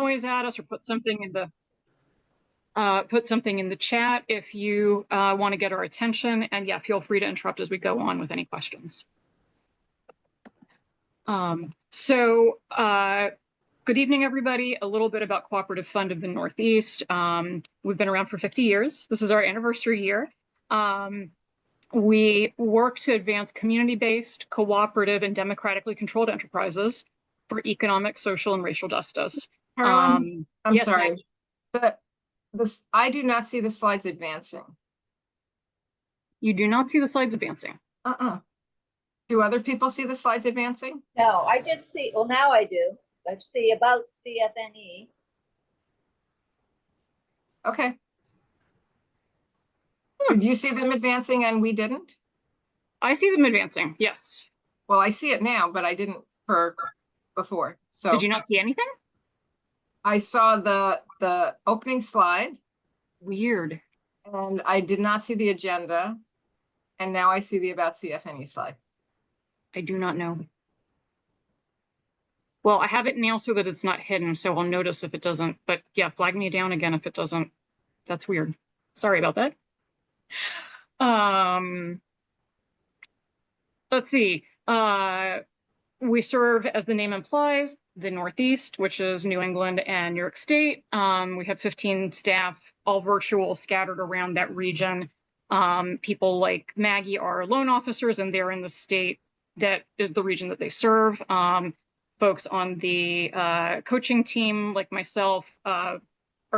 noise at us or put something in the chat if you want to get our attention. And yeah, feel free to interrupt as we go on with any questions. Good evening, everybody. A little bit about Cooperative Fund of the Northeast. We've been around for 50 years. This is our anniversary year. We work to advance community-based, cooperative, and democratically controlled enterprises for economic, social, and racial justice. Carolyn, I'm yes, sorry. Maggie. I do not see the slides advancing. You do not see the slides advancing? Do other people see the slides advancing? No, I just see, well, now I do. I see about CFNE. Okay. Did you see them advancing and we didn't? I see them advancing, yes. Well, I see it now, but I didn't for before. So did you not see anything? I saw the opening slide. Weird. And I did not see the agenda. And now I see the about CFNE slide. I do not know. Well, I have it now so that it's not hidden, so I'll notice if it doesn't. But yeah, flag me down again if it doesn't. That's weird. Sorry about that. Let's see. We serve, as the name implies, the Northeast, which is New England and New York State. We have 15 staff, all virtual, scattered around that region. People like Maggie are loan officers, and they're in the state that is the region that they serve. Folks on the coaching team, like myself, are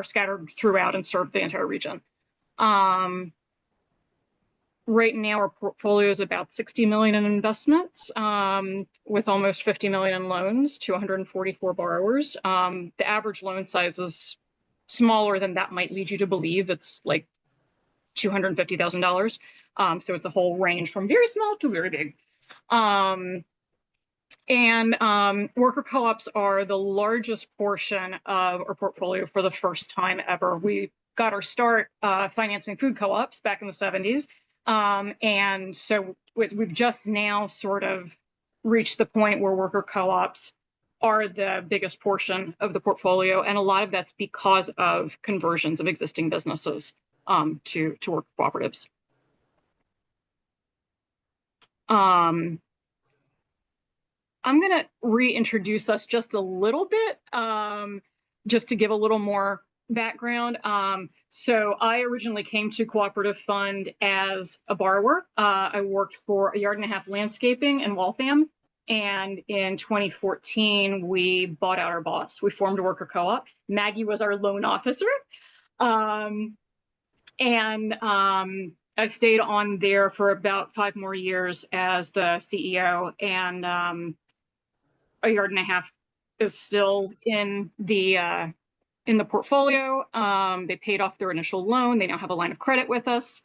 scattered throughout and serve the entire region. Right now, our portfolio is about 60 million in investments, with almost 50 million in loans to 144 borrowers. The average loan size is smaller than that might lead you to believe. It's like $250,000. So it's a whole range from very small to very big. Worker co-ops are the largest portion of our portfolio for the first time ever. We got our start financing food co-ops back in the 70s. And so we've just now sort of reached the point where worker co-ops are the biggest portion of the portfolio. And a lot of that's because of conversions of existing businesses to work cooperatives. I'm going to reintroduce us just a little bit, just to give a little more background. So I originally came to Cooperative Fund as a borrower. I worked for a yard and a half landscaping in Waltham. And in 2014, we bought out our boss. We formed a worker co-op. Maggie was our loan officer. I stayed on there for about 5 more years as the CEO, and a yard and a half is still in the portfolio. They paid off their initial loan. They now have a line of credit with us.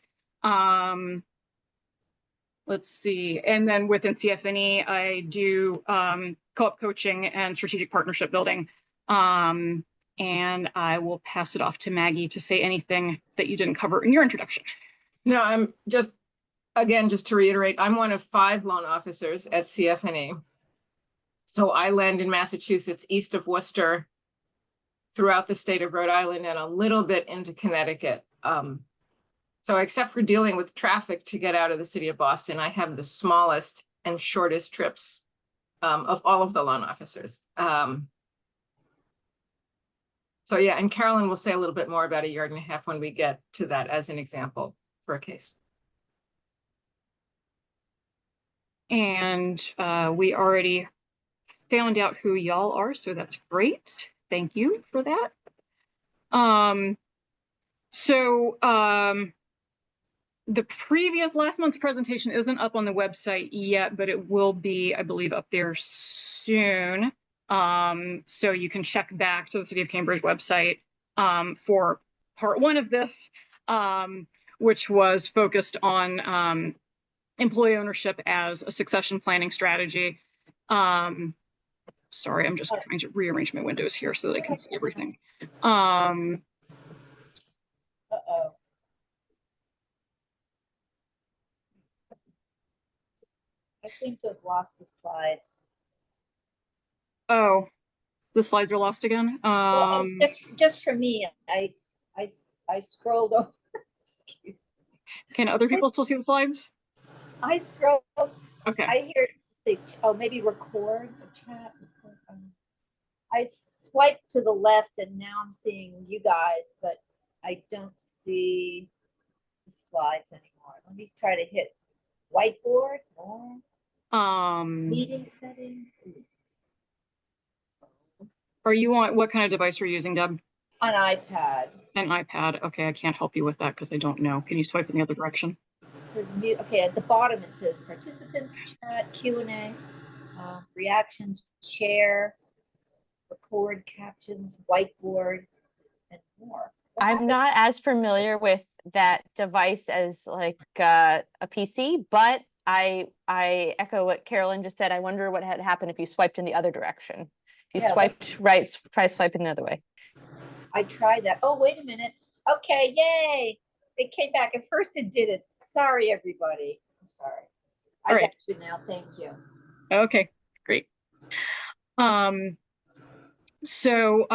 Let's see. And then within CFNE, I do co-op coaching and strategic partnership building. And I will pass it off to Maggie to say anything that you didn't cover in your introduction. No, I'm just to reiterate, I'm one of 5 loan officers at CFNE. So I lend in Massachusetts, east of Worcester, throughout the state of Rhode Island, and a little bit into Connecticut. So except for dealing with traffic to get out of the city of Boston, I have the smallest and shortest trips of all of the loan officers. So yeah, and Carolyn will say a little bit more about a yard and a half when we get to that as an example for a case. And we already found out who y'all are, so that's great. Thank you for that. The previous last month's presentation isn't up on the website yet, but it will be, I believe, up there soon. So you can check back to the City of Cambridge website for part 1 of this, which was focused on employee ownership as a succession planning strategy. Sorry, I'm just trying to rearrange my windows here so that I can see everything. Uh-oh. I seem to have lost the slides. Oh, The slides are lost again. Well, just for me, I scrolled over. Excuse Can other people still see the slides? I scrolled. Okay. I hear, say, oh, maybe record the chat. I swiped to the left and now I'm seeing you guys, but I don't see the slides anymore. Let me try to hit whiteboard or meeting settings. Are you on, what kind of device are you using, Deb? On iPad. An iPad. Okay, I can't help you with that because I don't know. Can you swipe in the other direction? It says mute. Okay, at the bottom it says participants, chat, Q&A, reactions, share, record captions, whiteboard, and more. I'm not as familiar with that device as like a PC, but I echo what Carolyn just said. I wonder what had happened if you swiped in the other direction. If you swiped right, try swiping the other way. I tried that. Oh, wait a minute. Okay, yay. It came back. At first it didn't. Sorry, everybody. I'm sorry. I got you now. Thank you. Okay, great. So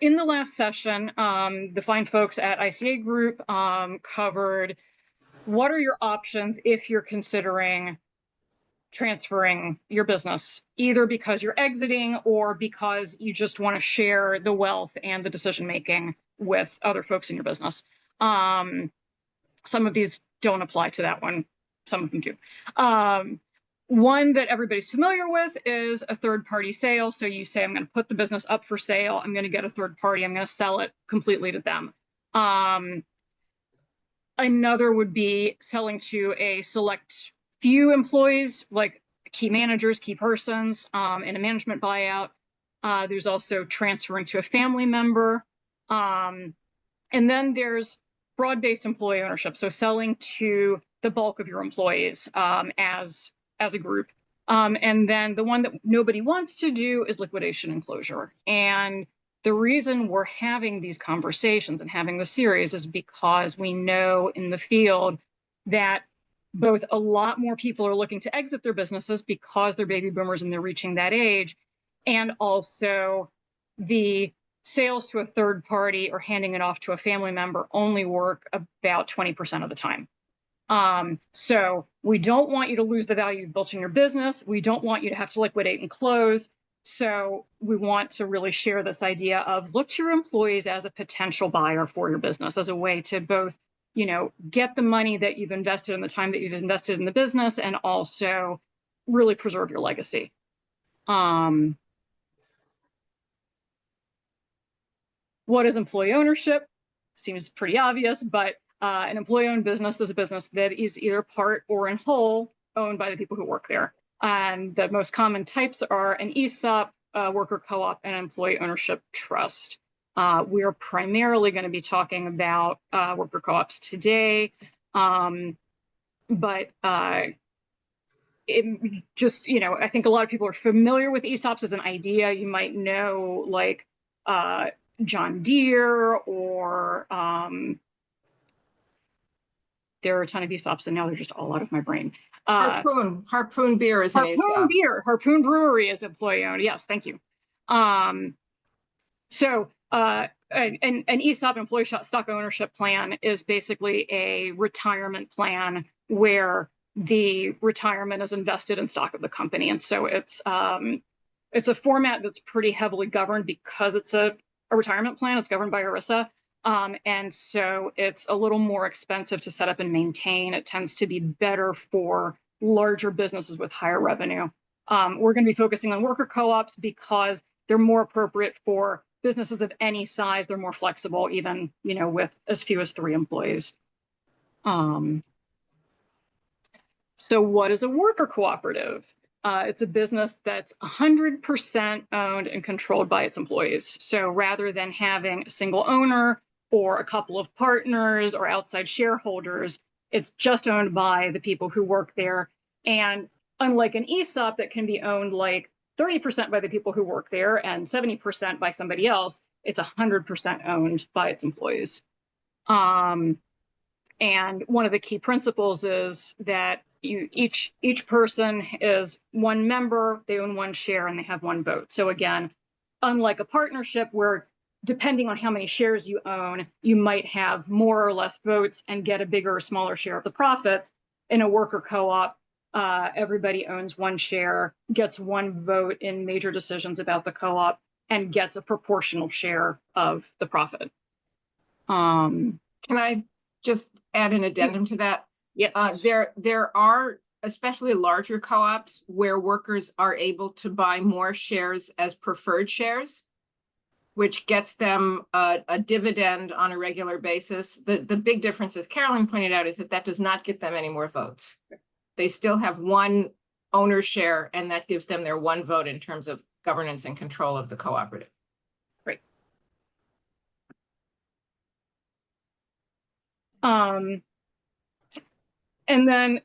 in the last session, the fine folks at ICA Group covered what are your options if you're considering transferring your business, either because you're exiting or because you just want to share the wealth and the decision-making with other folks in your business. Some of these don't apply to that one. Some of them do. One that everybody's familiar with is a third-party sale. So you say, I'm going to put the business up for sale. I'm going to get a third party. I'm going to sell it completely to them. Another would be selling to a select few employees, like key managers, key persons, in a management buyout. There's also transferring to a family member. And then there's broad-based employee ownership. So selling to the bulk of your employees as a group. And then the one that nobody wants to do is liquidation and closure. And the reason we're having these conversations and having the series is because we know in the field that both a lot more people are looking to exit their businesses because they're baby boomers and they're reaching that age, and also the sales to a third party or handing it off to a family member only work about 20% of the time. So we don't want you to lose the value you've built in your business. We don't want you to have to liquidate and close. So we want to really share this idea of look to your employees as a potential buyer for your business, as a way to both, you know, get the money that you've invested and the time that you've invested in the business, and also really preserve your legacy. What is employee ownership? Seems pretty obvious, but an employee-owned business is a business that is either part or in whole owned by the people who work there. And the most common types are an ESOP, worker co-op, and employee ownership trust. We are primarily going to be talking about worker co-ops today, but it just, you know, I think a lot of people are familiar with ESOPs as an idea. You might know, like, John Deere, or there are a ton of ESOPs, and now they're just all out of my brain. Harpoon Beer is an ESOP. Harpoon Brewery is employee owned. Yes, thank you. So an ESOP, employee stock ownership plan, is basically a retirement plan where the retirement is invested in stock of the company, and so it's a format that's pretty heavily governed because it's a retirement plan. It's governed by ERISA. And so it's a little more expensive to set up and maintain. It tends to be better for larger businesses with higher revenue. We're going to be focusing on worker co-ops because they're more appropriate for businesses of any size. They're more flexible, even, you know, with as few as 3 employees. So what is a worker cooperative? It's a business that's 100% owned and controlled by its employees. So rather than having a single owner or a couple of partners or outside shareholders, it's just owned by the people who work there. And unlike an ESOP that can be owned like 30% by the people who work there and 70% by somebody else, it's 100% owned by its employees. And one of the key principles is that each person is one member, they own one share, and they have one vote. So again, unlike a partnership where, depending on how many shares you own, you might have more or less votes and get a bigger or smaller share of the profits. In a worker co-op, everybody owns one share, gets one vote in major decisions about the co-op, and gets a proportional share of the profit. Can I just add an addendum to that? Yes. There are especially larger co-ops where workers are able to buy more shares as preferred shares, which gets them a dividend on a regular basis. The big difference, as Carolyn pointed out, is that does not get them any more votes. They still have one owner share, and that gives them their one vote in terms of governance and control of the cooperative. Right. And then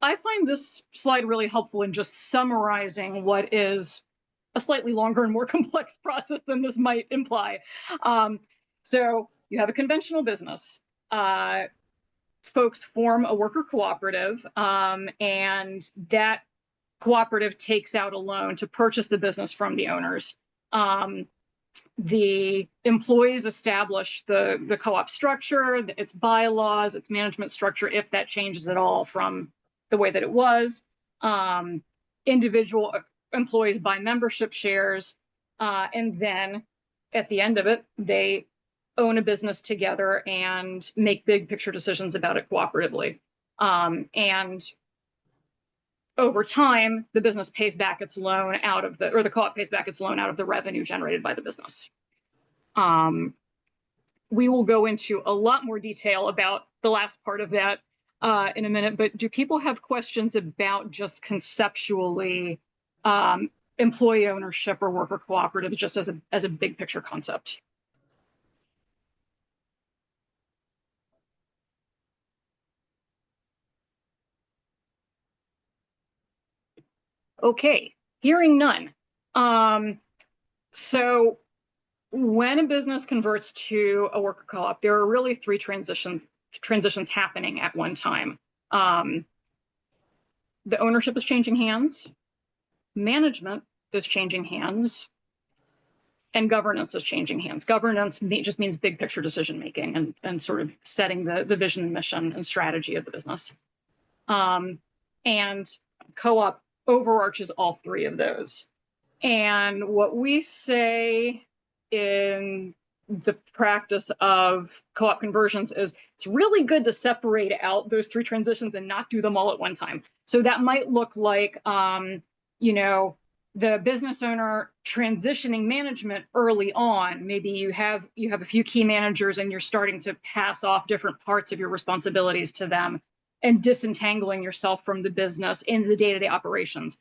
I find this slide really helpful in just summarizing what is a slightly longer and more complex process than this might imply. So you have a conventional business. Folks form a worker cooperative, and that cooperative takes out a loan to purchase the business from the owners. The employees establish the co-op structure, its bylaws, its management structure, if that changes at all from the way that it was. Individual employees buy membership shares, and then at the end of it, they own a business together and make big picture decisions about it cooperatively. And over time, the business pays back its loan out of the co-op pays back its loan out of the revenue generated by the business. We will go into a lot more detail about the last part of that in a minute, but do people have questions about just conceptually employee ownership or worker cooperative just as a big picture concept? Okay, hearing none. So when a business converts to a worker co-op, there are really three transitions happening at one time. The ownership is changing hands, management is changing hands, and governance is changing hands. Governance just means big picture decision making and sort of setting the vision and mission and strategy of the business. And co-op overarches all three of those. And what we say in the practice of co-op conversions is it's really good to separate out those three transitions and not do them all at one time. So that might look like, you know, the business owner transitioning management early on. Maybe you have a few key managers and you're starting to pass off different parts of your responsibilities to them and disentangling yourself from the business in the day-to-day operations.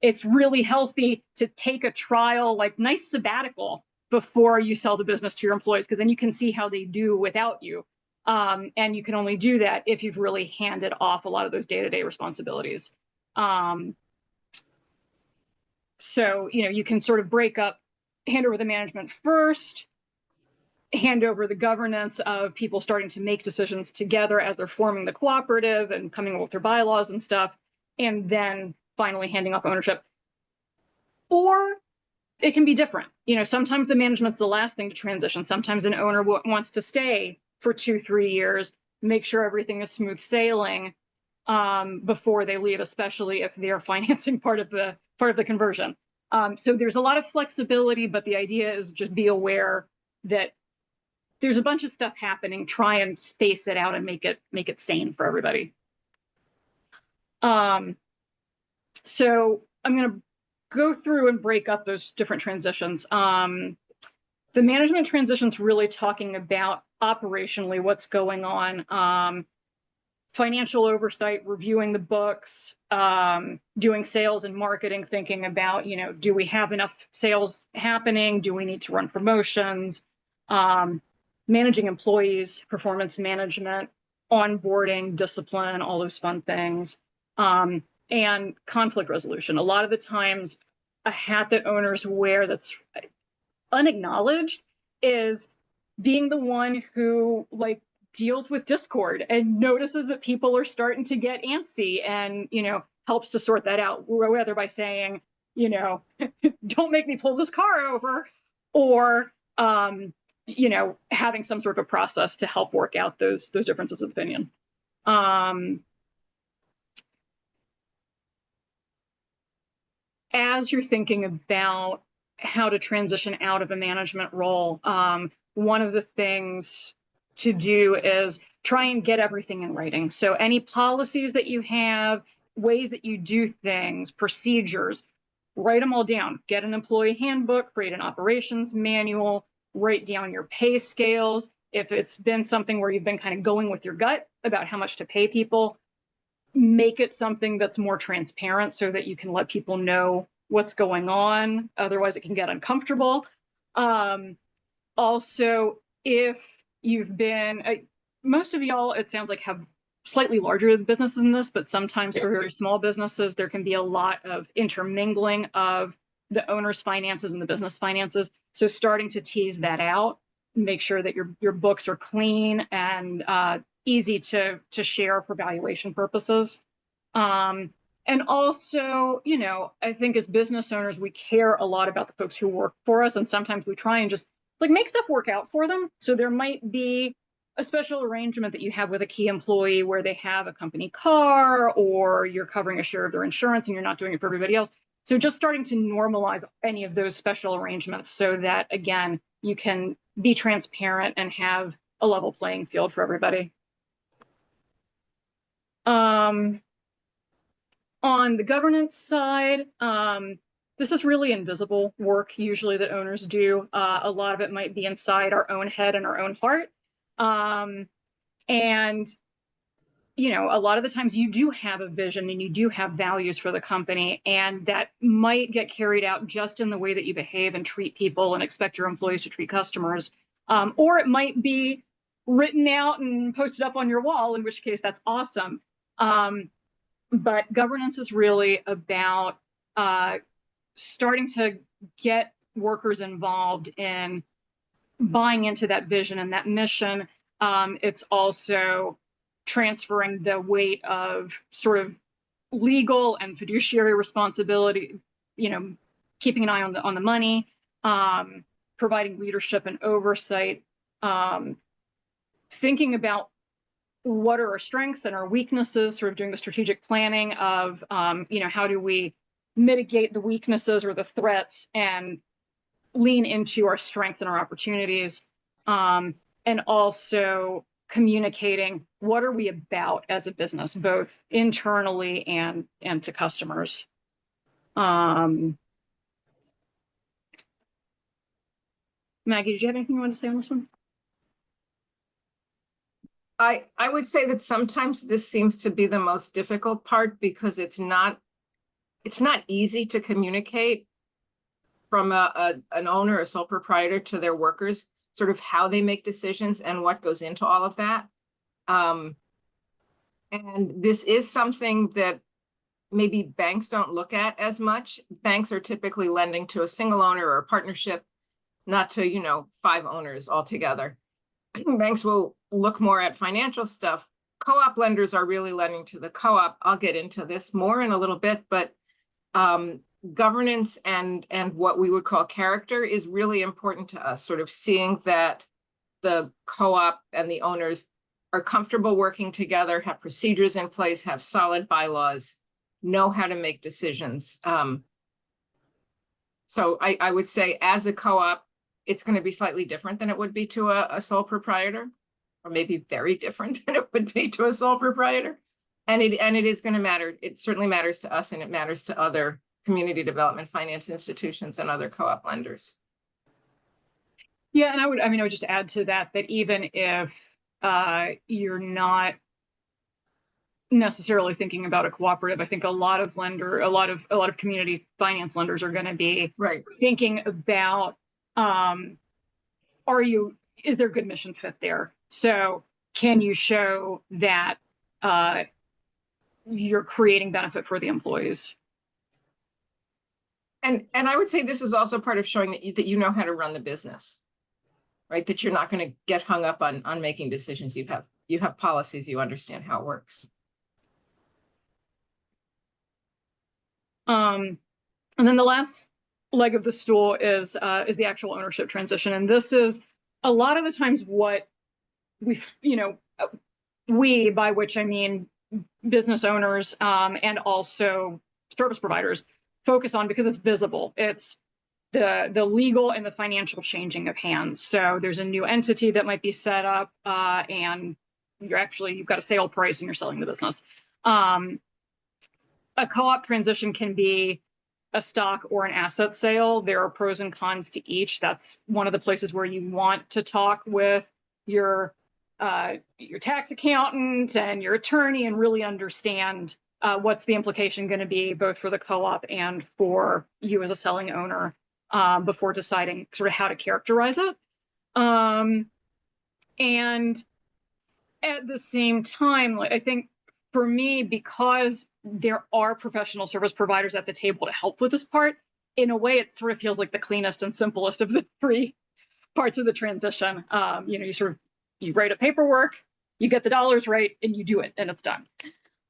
It's really healthy to take a trial, like nice sabbatical, before you sell the business to your employees, because then you can see how they do without you. And you can only do that if you've really handed off a lot of those day-to-day responsibilities. So, you know, you can sort of break up, hand over the management first, hand over the governance of people starting to make decisions together as they're forming the cooperative and coming up with their bylaws and stuff, and then finally handing off ownership. Or it can be different. You know, sometimes the management's the last thing to transition. Sometimes an owner wants to stay for 2-3 years, make sure everything is smooth sailing before they leave, especially if they're financing part of the conversion. So there's a lot of flexibility, but the idea is just be aware that there's a bunch of stuff happening. Try and space it out and make it sane for everybody. So I'm going to go through and break up those different transitions. The management transition's really talking about operationally what's going on, financial oversight, reviewing the books, doing sales and marketing, thinking about, you know, do we have enough sales happening? Do we need to run promotions? Managing employees, performance management, onboarding, discipline, all those fun things. And conflict resolution. A lot of the times, a hat that owners wear that's unacknowledged is being the one who like deals with discord and notices that people are starting to get antsy and, you know, helps to sort that out, whether by saying, you know, don't make me pull this car over, or, you know, having some sort of a process to help work out those differences of opinion. As you're thinking about how to transition out of a management role, one of the things to do is try and get everything in writing. So any policies that you have, ways that you do things, procedures, write them all down. Get an employee handbook, create an operations manual, write down your pay scales. If it's been something where you've been kind of going with your gut about how much to pay people, make it something that's more transparent so that you can let people know what's going on. Otherwise, it can get uncomfortable. Also, if you've been, most of y'all, it sounds like, have slightly larger businesses than this, but sometimes for very small businesses, there can be a lot of intermingling of the owner's finances and the business finances. So starting to tease that out, make sure that your books are clean and easy to share for valuation purposes. And also, you know, I think as business owners, we care a lot about the folks who work for us. And sometimes we try and just like make stuff work out for them. So there might be a special arrangement that you have with a key employee where they have a company car, or you're covering a share of their insurance and you're not doing it for everybody else. So just starting to normalize any of those special arrangements so that, again, you can be transparent and have a level playing field for everybody. On the governance side, this is really invisible work usually that owners do. A lot of it might be inside our own head and our own heart. And, you know, a lot of the times you do have a vision and you do have values for the company, and that might get carried out just in the way that you behave and treat people and expect your employees to treat customers. Or it might be written out and posted up on your wall, in which case that's awesome. But governance is really about starting to get workers involved in buying into that vision and that mission. It's also transferring the weight of sort of legal and fiduciary responsibility, you know, keeping an eye on the money, providing leadership and oversight, thinking about what are our strengths and our weaknesses, sort of doing the strategic planning of, you know, how do we mitigate the weaknesses or the threats and lean into our strengths and our opportunities, and also communicating what are we about as a business, both internally and to customers. Maggie, did you have anything you want to say on this one? I would say that sometimes this seems to be the most difficult part because it's not easy to communicate from an owner, a sole proprietor, to their workers, sort of how they make decisions and what goes into all of that. And this is something that maybe banks don't look at as much. Banks are typically lending to a single owner or a partnership, not to, you know, 5 owners altogether. Banks will look more at financial stuff. Co-op lenders are really lending to the co-op. I'll get into this more in a little bit, but governance and what we would call character is really important to us, sort of seeing that the co-op and the owners are comfortable working together, have procedures in place, have solid bylaws, know how to make decisions. So I would say as a co-op, it's going to be slightly different than it would be to a sole proprietor, or maybe very different than it would be to a sole proprietor. And it is going to matter. It certainly matters to us, and it matters to other community development finance institutions and other co-op lenders. Yeah, and I would just add to that even if you're not necessarily thinking about a cooperative, I think a lot of community finance lenders are going to be thinking about, is there good mission fit there? So can you show that you're creating benefit for the employees? And I would say this is also part of showing that you know how to run the business, right? That you're not going to get hung up on making decisions. You have policies, you understand how it works. And then the last leg of the stool is the actual ownership transition. And this is a lot of the times what we, by which I mean business owners and also service providers, focus on because it's visible. It's the legal and the financial changing of hands. So there's a new entity that might be set up and you've got a sale price and you're selling the business. A co-op transition can be a stock or an asset sale. There are pros and cons to each. That's one of the places where you want to talk with your tax accountant and your attorney and really understand what's the implication going to be both for the co-op and for you as a selling owner before deciding sort of how to characterize it. And at the same time, I think for me, because there are professional service providers at the table to help with this part, in a way, it sort of feels like the cleanest and simplest of the three parts of the transition. You write a paperwork, you get the dollars right, and you do it, and it's done.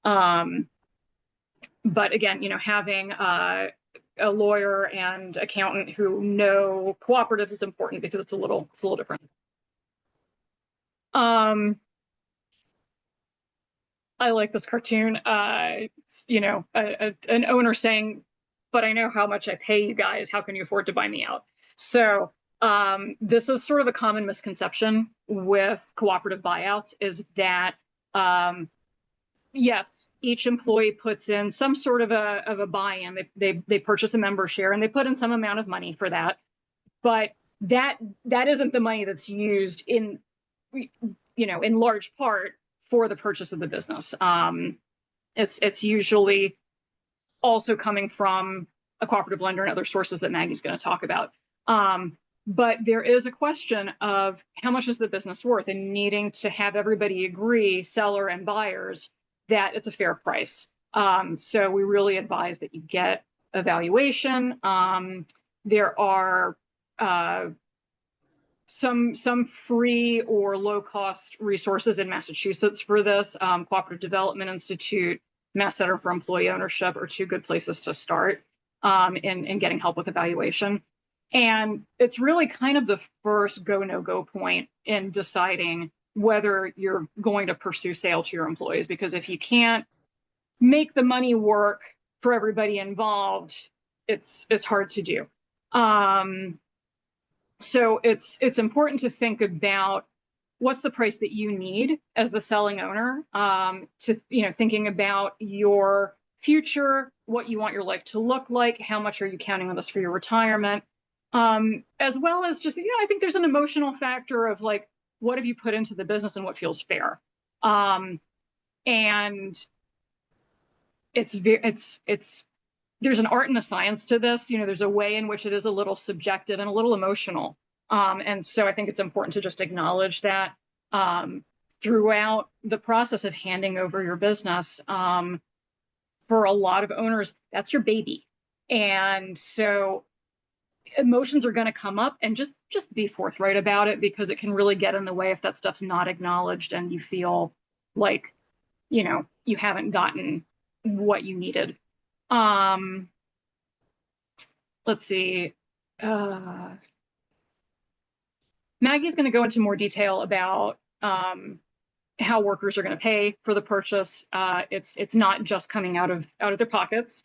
But again, having a lawyer and accountant who know cooperatives is important because it's a little different. I like this cartoon. An owner saying, "But I know how much I pay you guys. How can you afford to buy me out?" So this is sort of a common misconception with cooperative buyouts is that yes, each employee puts in some sort of a buy-in. They purchase a member share and they put in some amount of money for that, but that isn't the money that's used in large part for the purchase of the business. It's usually also coming from a cooperative lender and other sources that Maggie's going to talk about. But there is a question of how much is the business worth and needing to have everybody agree, seller and buyers, that it's a fair price. So we really advise that you get a valuation. There are some free or low-cost resources in Massachusetts for this. Cooperative Development Institute, Mass Center for Employee Ownership are two good places to start in getting help with evaluation. And it's really kind of the first go, no go point in deciding whether you're going to pursue sale to your employees, because if you can't make the money work for everybody involved, it's hard to do. So it's important to think about what's the price that you need as the selling owner, thinking about your future, what you want your life to look like, how much are you counting on this for your retirement, as well as just, I think there's an emotional factor of like, what have you put into the business and what feels fair? And there's an art and a science to this. There's a way in which it is a little subjective and a little emotional. And so I think it's important to just acknowledge that throughout the process of handing over your business, for a lot of owners, that's your baby. And so emotions are going to come up, and just be forthright about it, because it can really get in the way if that stuff's not acknowledged and you feel like, you haven't gotten what you needed. Let's see. Maggie's going to go into more detail about how workers are going to pay for the purchase. It's not just coming out of their pockets.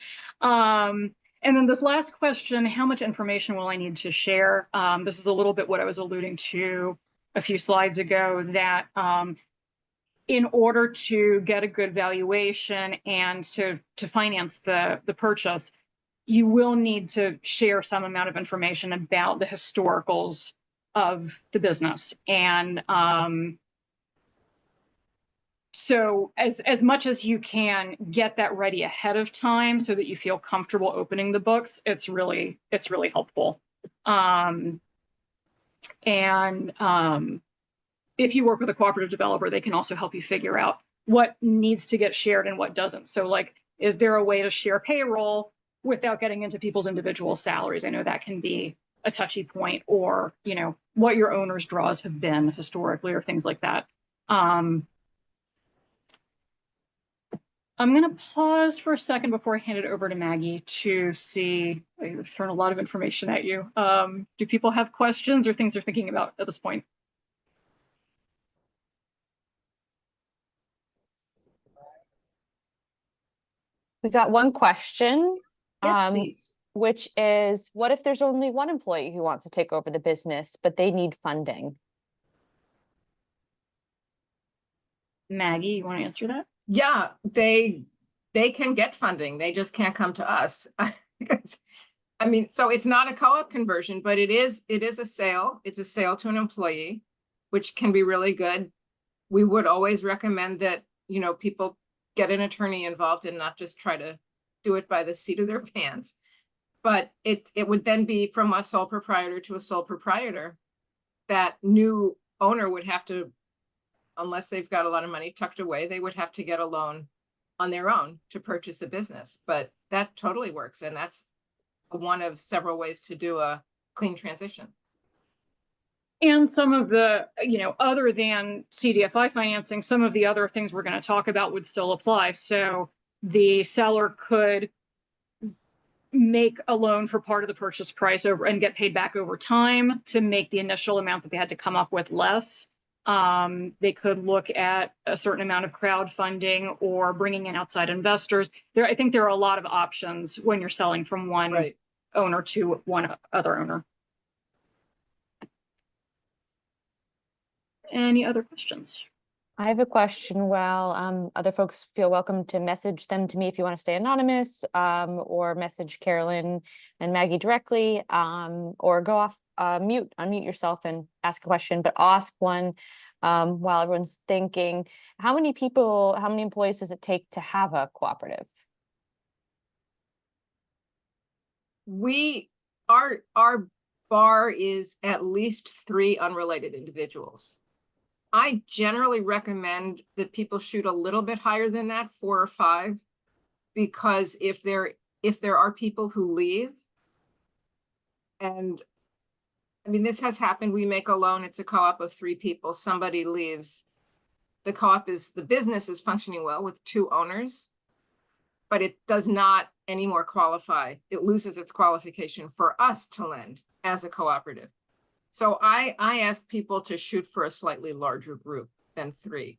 And then this last question, how much information will I need to share? This is a little bit what I was alluding to a few slides ago, that in order to get a good valuation and to finance the purchase, you will need to share some amount of information about the historicals of the business. And so as much as you can get that ready ahead of time so that you feel comfortable opening the books, it's really helpful. If you work with a cooperative developer, they can also help you figure out what needs to get shared and what doesn't. So like, is there a way to share payroll without getting into people's individual salaries? I know that can be a touchy point, or, what your owner's draws have been historically or things like that. I'm going to pause for a second before I hand it over to Maggie to see. I've thrown a lot of information at you. Do people have questions or things they're thinking about at this point? We got one question. Yes, please. Which is, what if there's only one employee who wants to take over the business, but they need funding? Maggie, you want to answer that? Yeah, they can get funding. They just can't come to us. I mean, so it's not a co-op conversion, but it is a sale. It's a sale to an employee, which can be really good. We would always recommend that, you know, people get an attorney involved and not just try to do it by the seat of their pants. But it would then be from a sole proprietor to a sole proprietor. That new owner would have to, unless they've got a lot of money tucked away, they would have to get a loan on their own to purchase a business. But that totally works. And that's one of several ways to do a clean transition. And some of the, you know, other than CDFI financing, some of the other things we're going to talk about would still apply. So the seller could make a loan for part of the purchase price over and get paid back over time to make the initial amount that they had to come up with less. They could look at a certain amount of crowdfunding or bringing in outside investors. I think there are a lot of options when you're selling from one owner to one other owner. Any other questions? I have a question. Well, other folks feel welcome to message them to me if you want to stay anonymous, or message Carolyn and Maggie directly, or go off unmute yourself and ask a question, but I'll ask one while everyone's thinking. How many employees does it take to have a cooperative? Our bar is at least 3 unrelated individuals. I generally recommend that people shoot a little bit higher than that, 4 or 5, because if there are people who leave, and I mean, this has happened. We make a loan. It's a co-op of 3 people. Somebody leaves. The business is functioning well with 2 owners, but it does not anymore qualify. It loses its qualification for us to lend as a cooperative. So I ask people to shoot for a slightly larger group than 3,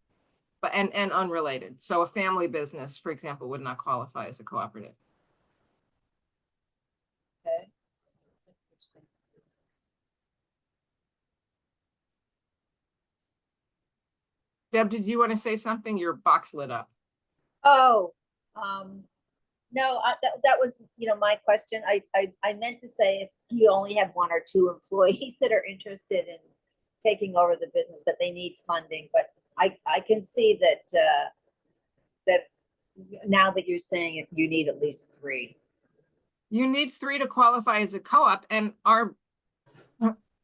but and unrelated. So a family business, for example, would not qualify as a cooperative. Okay. Deb, did you want to say something? Your box lit up. Oh, no, that was, you know, my question. I meant to say if you only have 1 or 2 employees that are interested in taking over the business, but they need funding. But I can see that that now that you're saying it, you need at least 3. You need 3 to qualify as a co-op, and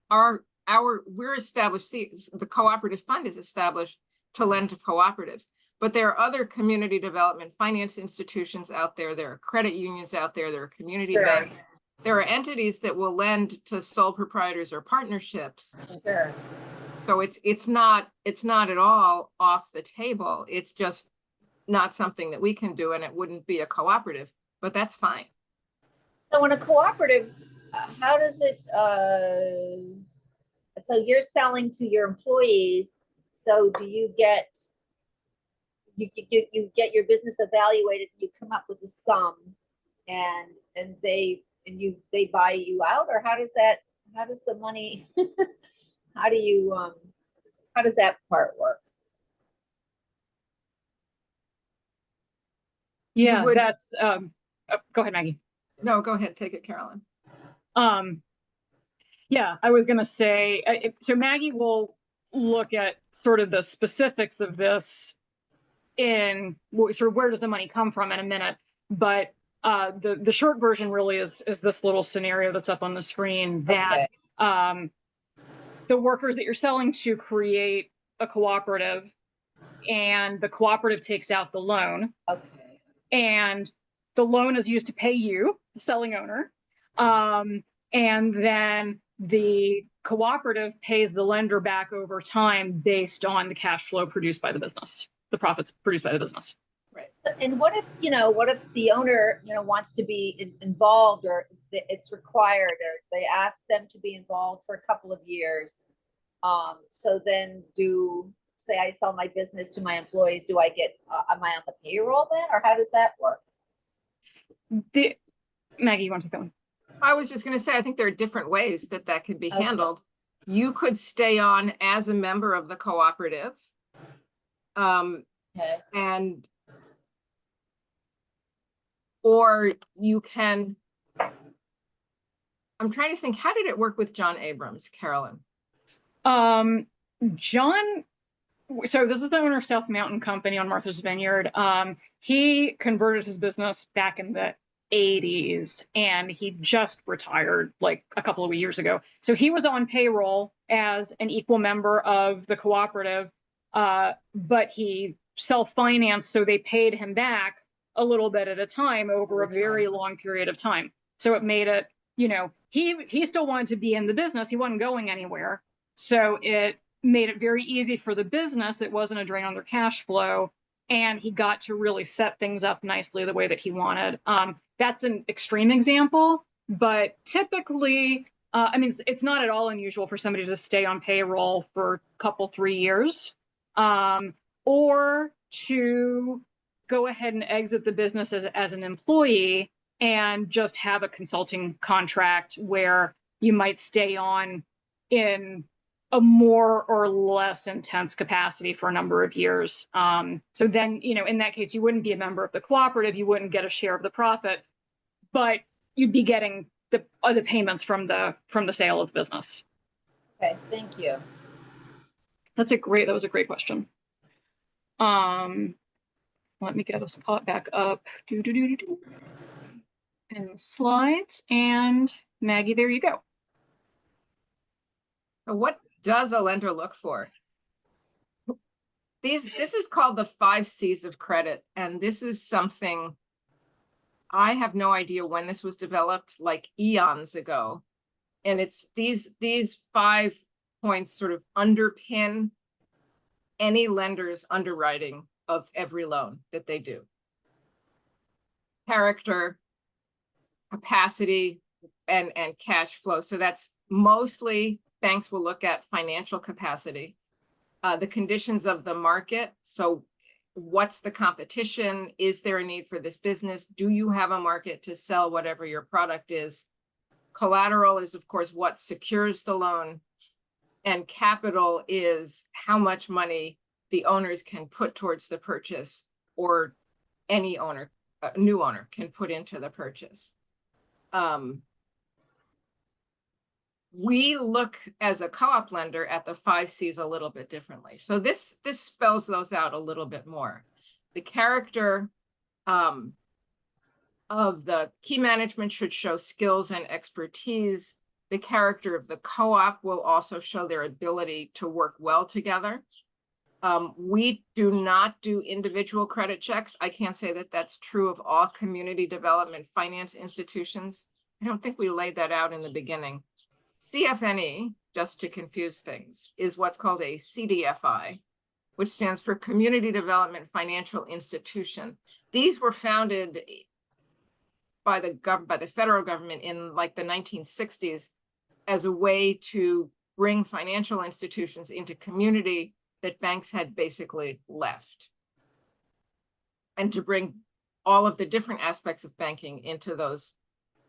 we're established. See, the cooperative fund is established to lend to cooperatives. But there are other community development finance institutions out there. There are credit unions out there. There are community banks. There are entities that will lend to sole proprietors or partnerships. Sure. So it's not at all off the table. It's just not something that we can do, and it wouldn't be a cooperative, but that's fine. So in a cooperative, how does it, so you're selling to your employees, so do you get, you get your business evaluated, you come up with a sum, and they buy you out, or how does the money, how does that part work? Yeah, that's go ahead, Maggie. No, go ahead, take it, Carolyn. Yeah, I was going to say, so Maggie will look at sort of the specifics of this in sort of where does the money come from in a minute, but the short version really is this little scenario that's up on the screen that the workers that you're selling to create a cooperative, and the cooperative takes out the loan. Okay. And the loan is used to pay you, the selling owner. And then the cooperative pays the lender back over time based on the cash flow produced by the business, the profits produced by the business. And what if, what if the owner, wants to be involved, or it's required, or they ask them to be involved for a couple of years? So then say I sell my business to my employees, am I on the payroll then, or how does that work? Maggie, you want to take that one? I was just going to say, I think there are different ways that could be Okay. handled. You could stay on as a member of the cooperative. Okay. Or you can, I'm trying to think, how did it work with John Abrams, Carolyn? John, so this is the owner of South Mountain Company on Martha's Vineyard. He converted his business back in the 80s, and he just retired like a couple of years ago. So he was on payroll as an equal member of the cooperative, but he self-financed, so they paid him back a little bit at a time over a very long period of time. So it made it, he still wanted to be in the business. He wasn't going anywhere. So it made it very easy for the business. It wasn't a drain on their cash flow. And he got to really set things up nicely the way that he wanted. That's an extreme example, but typically, it's not at all unusual for somebody to stay on payroll for a couple, 3 years, or to go ahead and exit the business as an employee and just have a consulting contract where you might stay on in a more or less intense capacity for a number of years. So then, in that case, you wouldn't be a member of the cooperative, you wouldn't get a share of the profit, but you'd be getting the payments from the sale of the business. Okay, thank you. That was a great question. Let me get us caught back up. In the slides, and Maggie, there you go. What does a lender look for? This is called the 5 C's of credit, and this is something I have no idea when this was developed, like eons ago. And it's these 5 points sort of underpin any lender's underwriting of every loan that they do. Character, capacity, and cash flow. So that's mostly, banks will look at financial capacity, the conditions of the market. So what's the competition? Is there a need for this business? Do you have a market to sell whatever your product is? Collateral is, of course, what secures the loan. And capital is how much money the owners can put towards the purchase, or any owner, new owner, can put into the purchase. We look as a co-op lender at the 5 C's a little bit differently. So this spells those out a little bit more. The character of the key management should show skills and expertise. The character of the co-op will also show their ability to work well together. We do not do individual credit checks. I can't say that that's true of all community development finance institutions. I don't think we laid that out in the beginning. CFNE, just to confuse things, is what's called a CDFI, which stands for Community Development Financial Institution. These were founded by the federal government in like the 1960s as a way to bring financial institutions into community that banks had basically left, and to bring all of the different aspects of banking into those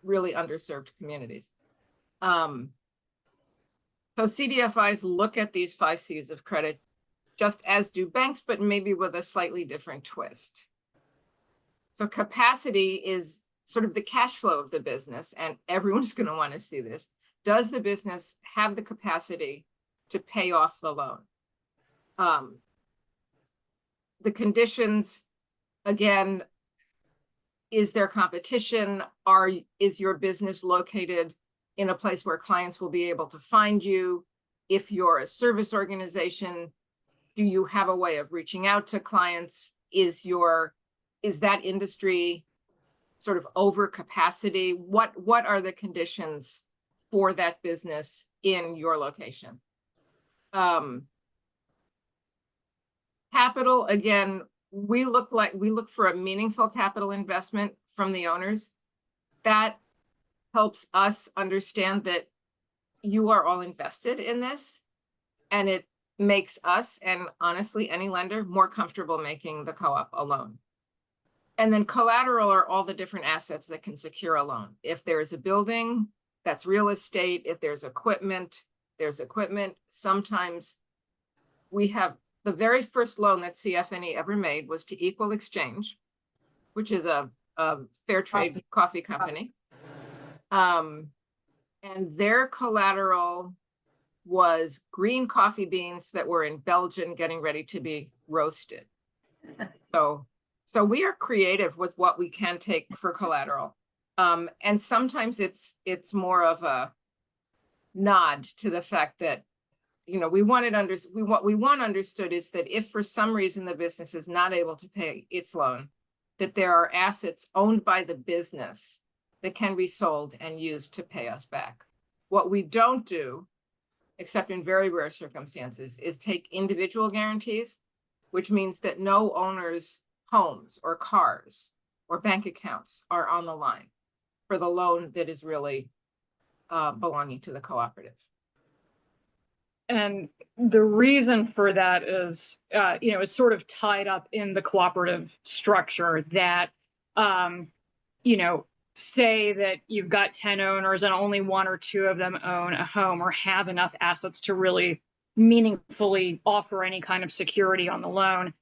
really underserved communities. So CDFIs look at these 5 C's of credit just as do banks, but maybe with a slightly different twist. So capacity is sort of the cash flow of the business, and everyone's going to want to see this. Does the business have the capacity to pay off the loan? The conditions, again, is there competition? Is your business located in a place where clients will be able to find you? If you're a service organization, do you have a way of reaching out to clients? Is that industry sort of over capacity? What are the conditions for that business in your location? Capital, again, we look for a meaningful capital investment from the owners. That helps us understand that you are all invested in this, and it makes us, and honestly, any lender, more comfortable making the co-op a loan. And then collateral are all the different assets that can secure a loan. If there's a building, that's real estate. If there's equipment, there's equipment. Sometimes we have the very first loan that CFNE ever made was to Equal Exchange, which is a fair trade coffee company. And their collateral was green coffee beans that were in Belgium getting ready to be roasted. So we are creative with what we can take for collateral. And sometimes it's more of a nod to the fact that, you know, what we want understood is that if for some reason the business is not able to pay its loan, that there are assets owned by the business that can be sold and used to pay us back. What we don't do, except in very rare circumstances, is take individual guarantees, which means that no owner's homes or cars or bank accounts are on the line for the loan that is really belonging to the cooperative. And the reason for that is, you know, is sort of tied up in the cooperative structure that, you know, say that you've got 10 owners and only 1 or 2 of them own a home or have enough assets to really meaningfully offer any kind of security on the loan.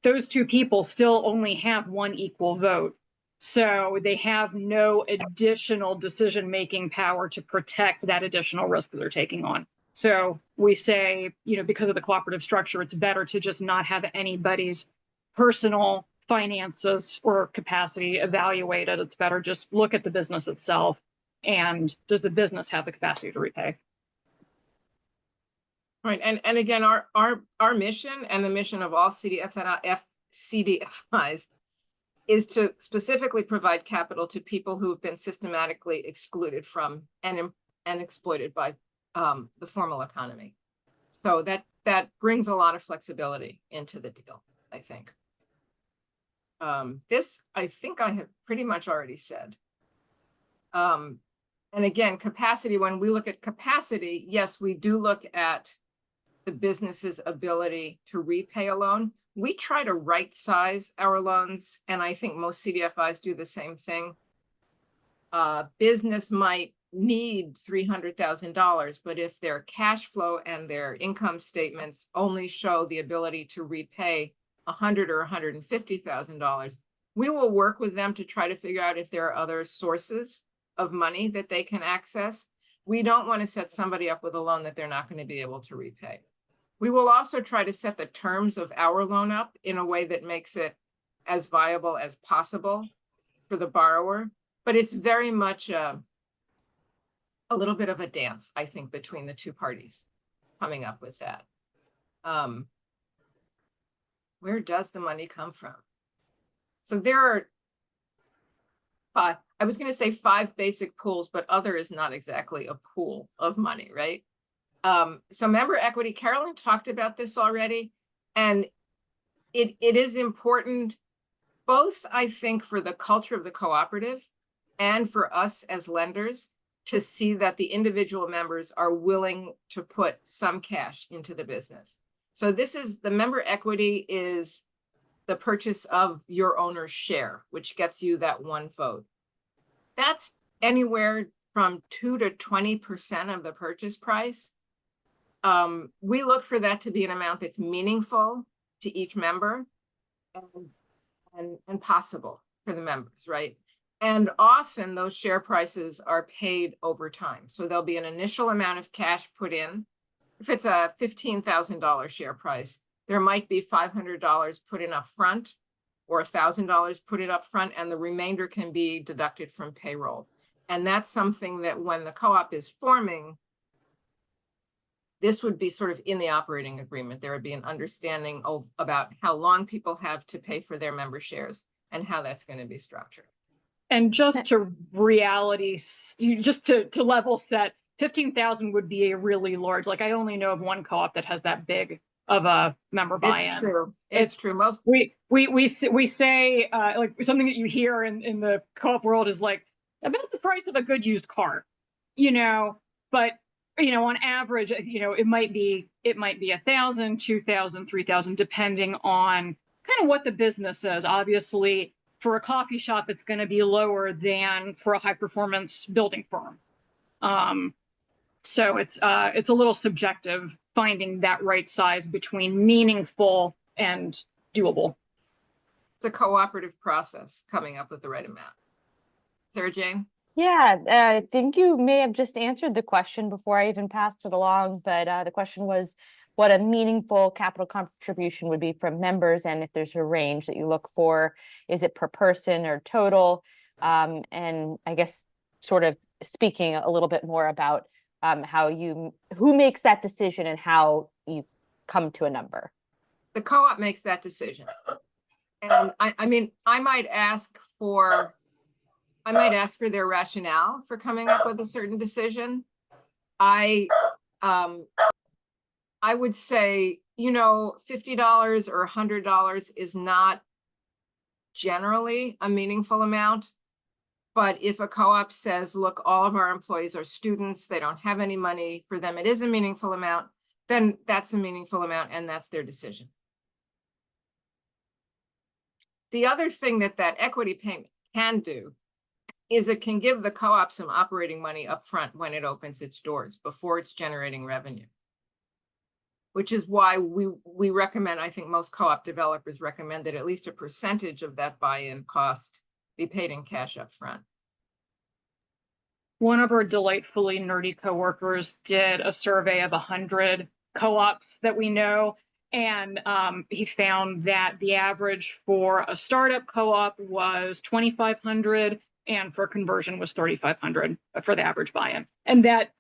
Those 2 people still only have 1 equal vote. So they have no additional decision-making power to protect that additional risk that they're taking on. So we say, you know, because of the cooperative structure, it's better to just not have anybody's personal finances or capacity evaluated. It's better just look at the business itself, and does the business have the capacity to repay? Right, and again, our mission and the mission of all CDFIs is to specifically provide capital to people who have been systematically excluded from and exploited by the formal economy. So that brings a lot of flexibility into the deal, I think. This, I think I have pretty much already said. And again, capacity, when we look at capacity, yes, we do look at the business's ability to repay a loan. We try to right size our loans, and I think most CDFIs do the same thing. Business might need $300,000, but if their cash flow and their income statements only show the ability to repay $100,000 or $150,000, we will work with them to try to figure out if there are other sources of money that they can access. We don't want to set somebody up with a loan that they're not going to be able to repay. We will also try to set the terms of our loan up in a way that makes it as viable as possible for the borrower. But it's very much a little bit of a dance, I think, between the 2 parties coming up with that. Where does the money come from? So there are 5, I was going to say 5 basic pools, but other is not exactly a pool of money, right? So member equity, Carolyn talked about this already, and it is important both, I think, for the culture of the cooperative and for us as lenders to see that the individual members are willing to put some cash into the business. So this is, the member equity is the purchase of your owner's share, which gets you that 1 vote. That's anywhere from 2 to 20% of the purchase price. We look for that to be an amount that's meaningful to each member and possible for the members, right? And often those share prices are paid over time. So there'll be an initial amount of cash put in. If it's a $15,000 share price, there might be $500 put in up front or $1,000 put in up front, and the remainder can be deducted from payroll. And that's something that when the co-op is forming, this would be sort of in the operating agreement. There would be an understanding about how long people have to pay for their member shares and how that's going to be structured. And just to reality, just to level set, 15,000 would be a really large, like I only know of 1 co-op that has that big of a member It's buy-in. true. It's true. Most We say like something that you hear in the co-op world is like about the price of a good used car, you know, but you know, on average, you know, it might be 1,000, 2,000, 3,000, depending on kind of what the business is. Obviously, for a coffee shop, it's going to be lower than for a high performance building firm. So it's a little subjective finding that right size between meaningful and doable. it's a cooperative process coming up with the right amount. Sarah Jane? Yeah, I think you may have just answered the question before I even passed it along, but the question was what a meaningful capital contribution would be from members, and if there's a range that you look for, is it per person or total? And I guess sort of speaking a little bit more about who makes that decision and how you come to a number. The co-op makes that decision. And I mean, I might ask for their rationale for coming up with a certain decision. I would say, you know, $50 or $100 is not generally a meaningful amount. But if a co-op says, look, all of our employees are students, they don't have any money, for them it is a meaningful amount, then that's a meaningful amount and that's their decision. The other thing that equity payment can do is it can give the co-op some operating money up front when it opens its doors before it's generating revenue. Which is why we recommend, I think most co-op developers recommend that at least a percentage of that buy-in cost be paid in cash up front. One of our delightfully nerdy coworkers did a survey of 100 co-ops that we know, and he found that the average for a startup co-op was 2,500, and for conversion was 3,500 for the average buy-in, and that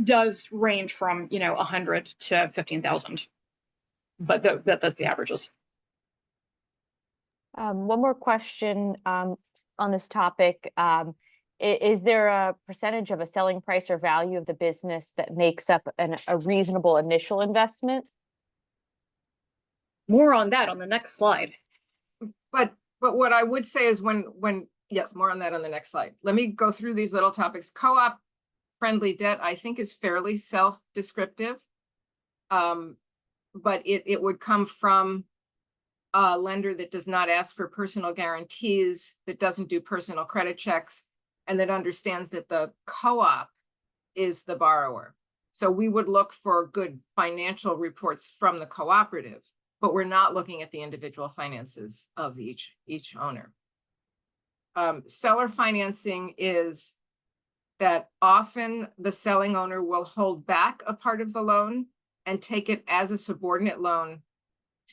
does range from 100 to 15,000, but that's the averages. One more question on this topic. Is there a percentage of a selling price or value of the business that makes up a reasonable initial investment? More on that on the next slide. But what I would say is yes, more on that on the next slide. Let me go through these little topics. Co-op friendly debt, I think, is fairly self-descriptive. But it would come from a lender that does not ask for personal guarantees, that doesn't do personal credit checks, and that understands that the co-op is the borrower. So we would look for good financial reports from the cooperative, but we're not looking at the individual finances of each owner. Seller financing is that often the selling owner will hold back a part of the loan and take it as a subordinate loan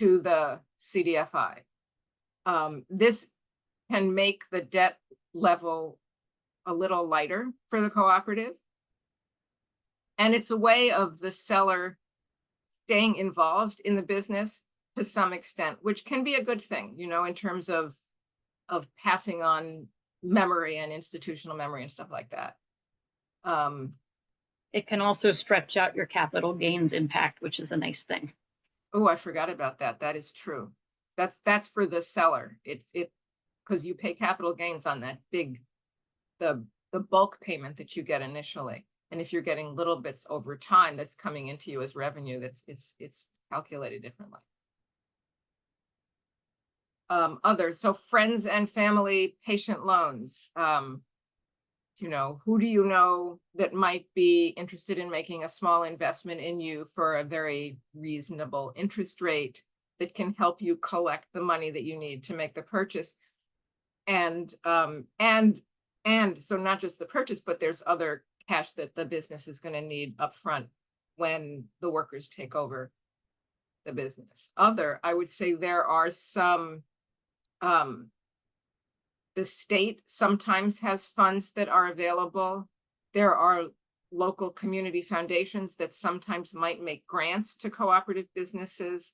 to the CDFI. This can make the debt level a little lighter for the cooperative. And it's a way of the seller staying involved in the business to some extent, which can be a good thing, in terms of passing on memory and institutional memory and stuff like that. It can also stretch out your capital gains impact, which is a nice thing. Oh, I forgot about that. That is true. That's for the seller. It's because you pay capital gains on that the bulk payment that you get initially. And if you're getting little bits over time, that's coming into you as revenue, it's calculated differently. So friends and family patient loans. Who do you know that might be interested in making a small investment in you for a very reasonable interest rate that can help you collect the money that you need to make the purchase? And so not just the purchase, but there's other cash that the business is going to need upfront when the workers take over the business. I would say there are some, the state sometimes has funds that are available. There are local community foundations that sometimes might make grants to cooperative businesses.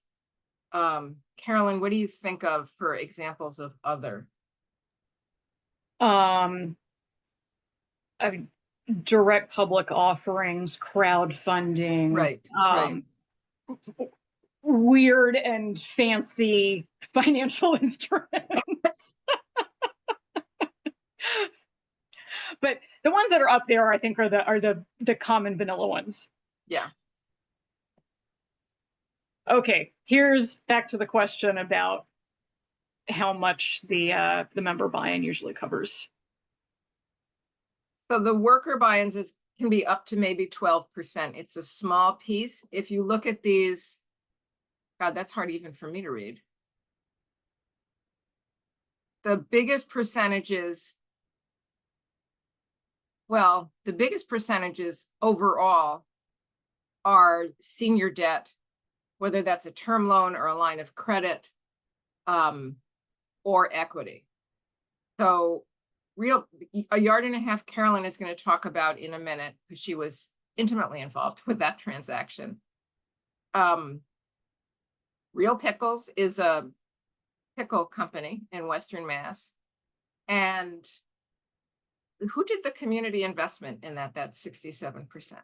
Carolyn, what do you think of for examples of other? Direct public offerings, crowdfunding. Right. weird and fancy financial instruments. But the ones that are up there, I think, are the common vanilla ones. Yeah. Okay, here's back to the question about how much the member buy-in usually covers. So the worker buy-ins can be up to maybe 12%. It's a small piece. If you look at these, God, that's hard even for me to read. The biggest percentages, well, the biggest percentages overall are senior debt, whether that's a term loan or a line of credit, or equity. So a yard and a half, Carolyn is going to talk about in a minute because she was intimately involved with that transaction. Real Pickles is a pickle company in Western Mass. And who did the community investment in that 67%?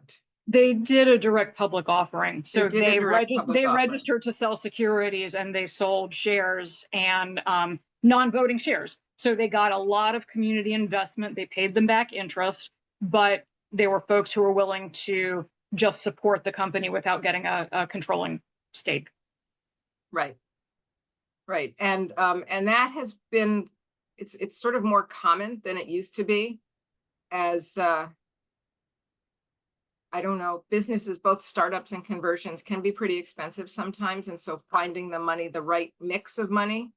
They did a direct public offering. So did a direct public they offering. registered to sell securities, and they sold shares and non-voting shares. So they got a lot of community investment. They paid them back interest, but they were folks who were willing to just support the company without getting a controlling stake. Right. Right. And that has been, it's sort of more common than it used to be, as I don't know, businesses, both startups and conversions, can be pretty expensive sometimes. And so finding the money, the right mix of money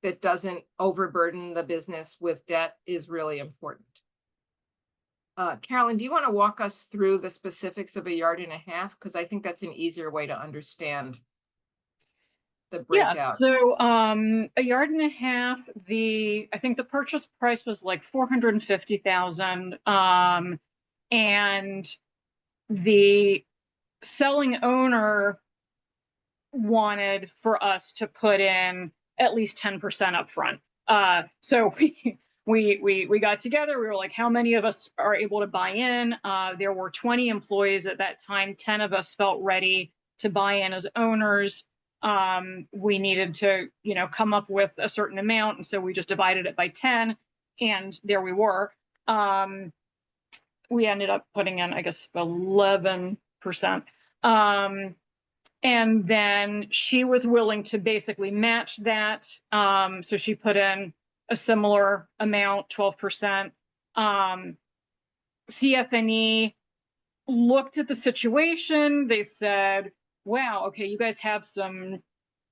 that doesn't overburden the business with debt is really important. Carolyn, do you want to walk us through the specifics of a yard and a half? Because I think that's an easier way to understand the breakout. Yeah, so a yard and a half, I think the purchase price was like 450,000. And the selling owner wanted for us to put in at least 10% up front. So we got together. We were like, how many of us are able to buy in? There were 20 employees at that time. 10 of us felt ready to buy in as owners. We needed to, come up with a certain amount. And so we just divided it by 10, and there we were. We ended up putting in, I guess, 11%. And then she was willing to basically match that. So she put in a similar amount, 12%. CFNE looked at the situation. They said, wow, okay, you guys have some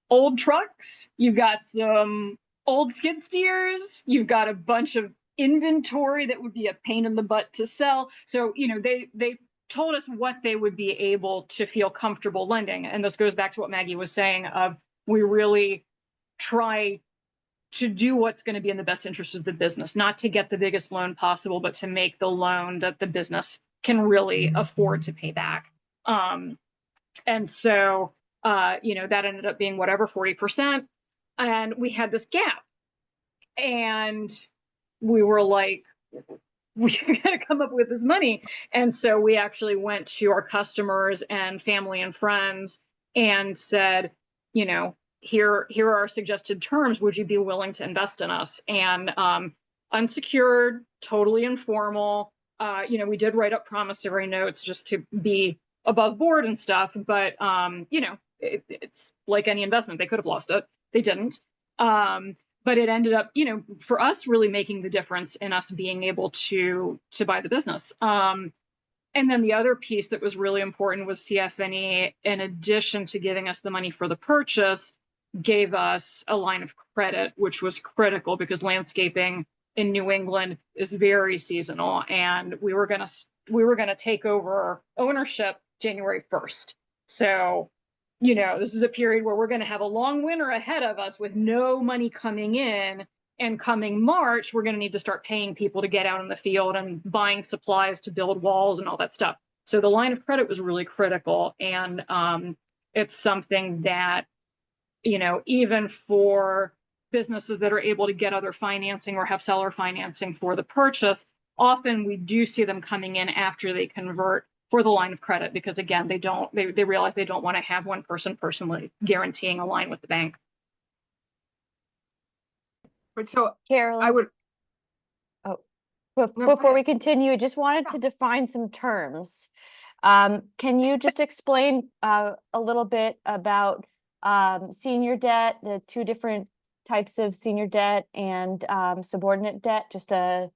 old trucks. You've got some old skid steers. You've got a bunch of inventory that would be a pain in the butt to sell. So, they told us what they would be able to feel comfortable lending. And this goes back to what Maggie was saying of, we really try to do what's going to be in the best interest of the business, not to get the biggest loan possible, but to make the loan that the business can really afford to pay back. And so, that ended up being whatever, 40%. And we had this gap. And we were like, we got to come up with this money. And so we actually went to our customers and family and friends and said, here are our suggested terms. Would you be willing to invest in us? And unsecured, totally informal. We did write up promissory notes just to be above board and stuff. But, it's like any investment. They could have lost it. They didn't. But it ended up, for us, really making the difference in us being able to buy the business. And then the other piece that was really important was CFNE, in addition to giving us the money for the purchase, gave us a line of credit, which was critical because landscaping in New England is very seasonal, and we were gonna take over ownership January 1st. So, this is a period where we're going to have a long winter ahead of us with no money coming in. And coming March, we're going to need to start paying people to get out in the field and buying supplies to build walls and all that stuff. So the line of credit was really critical. And it's something that, even for businesses that are able to get other financing or have seller financing for the purchase, often we do see them coming in after they convert for the line of credit, because again, they realize they don't want to have one person personally guaranteeing a line with the bank. But so I Carolyn, would, bef- No, go before we ahead. continue, I just wanted Yeah. to define some terms. Can you just explain a little bit about senior debt, the two different types of senior debt and subordinate debt? Just a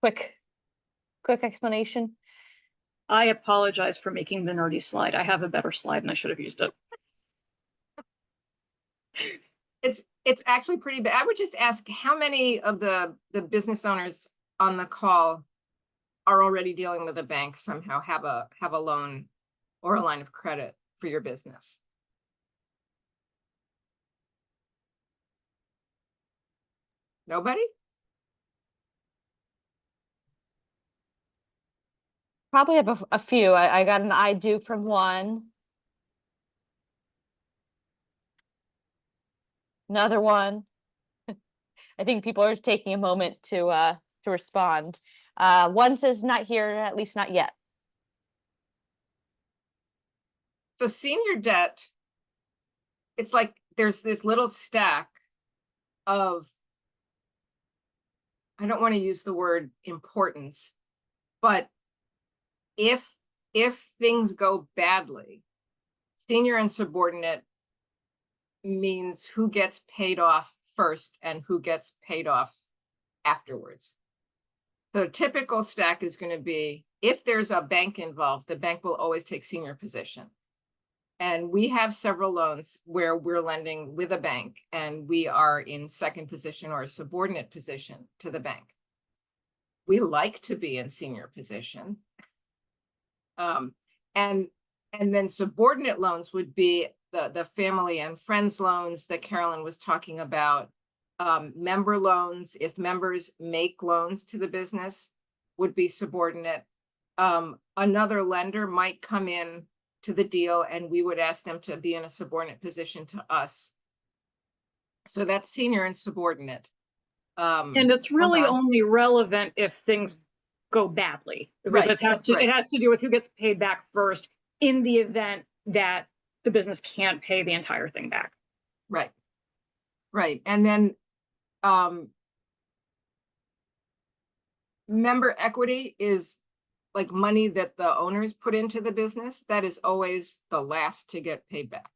quick explanation. I apologize for making the nerdy slide. I have a better slide and I should have used it. it's actually pretty bad. I would just ask how many of the business owners on the call are already dealing with a bank somehow, have a loan or a line of credit for your business? Nobody? Probably have a few. I got an I do from one. Another one. I think people are just taking a moment to respond. One says not here, at least not yet. So senior debt, it's like there's this little stack of, I don't want to use the word importance, but if things go badly, senior and subordinate means who gets paid off first and who gets paid off afterwards. The typical stack is going to be, if there's a bank involved, the bank will always take senior position. And we have several loans where we're lending with a bank and we are in second position or a subordinate position to the bank. We like to be in senior position. And then subordinate loans would be the family and friends loans that Carolyn was talking about. Member loans, if members make loans to the business, would be subordinate. Another lender might come in to the deal and we would ask them to be in a subordinate position to us. So that's senior and subordinate. And it's really only relevant if things go badly, because Right, it has to do with who gets paid back first in the event that the business can't pay the entire thing back. Right. Right. And then member equity is like money that the owners put into the business. That is always the last to get paid back.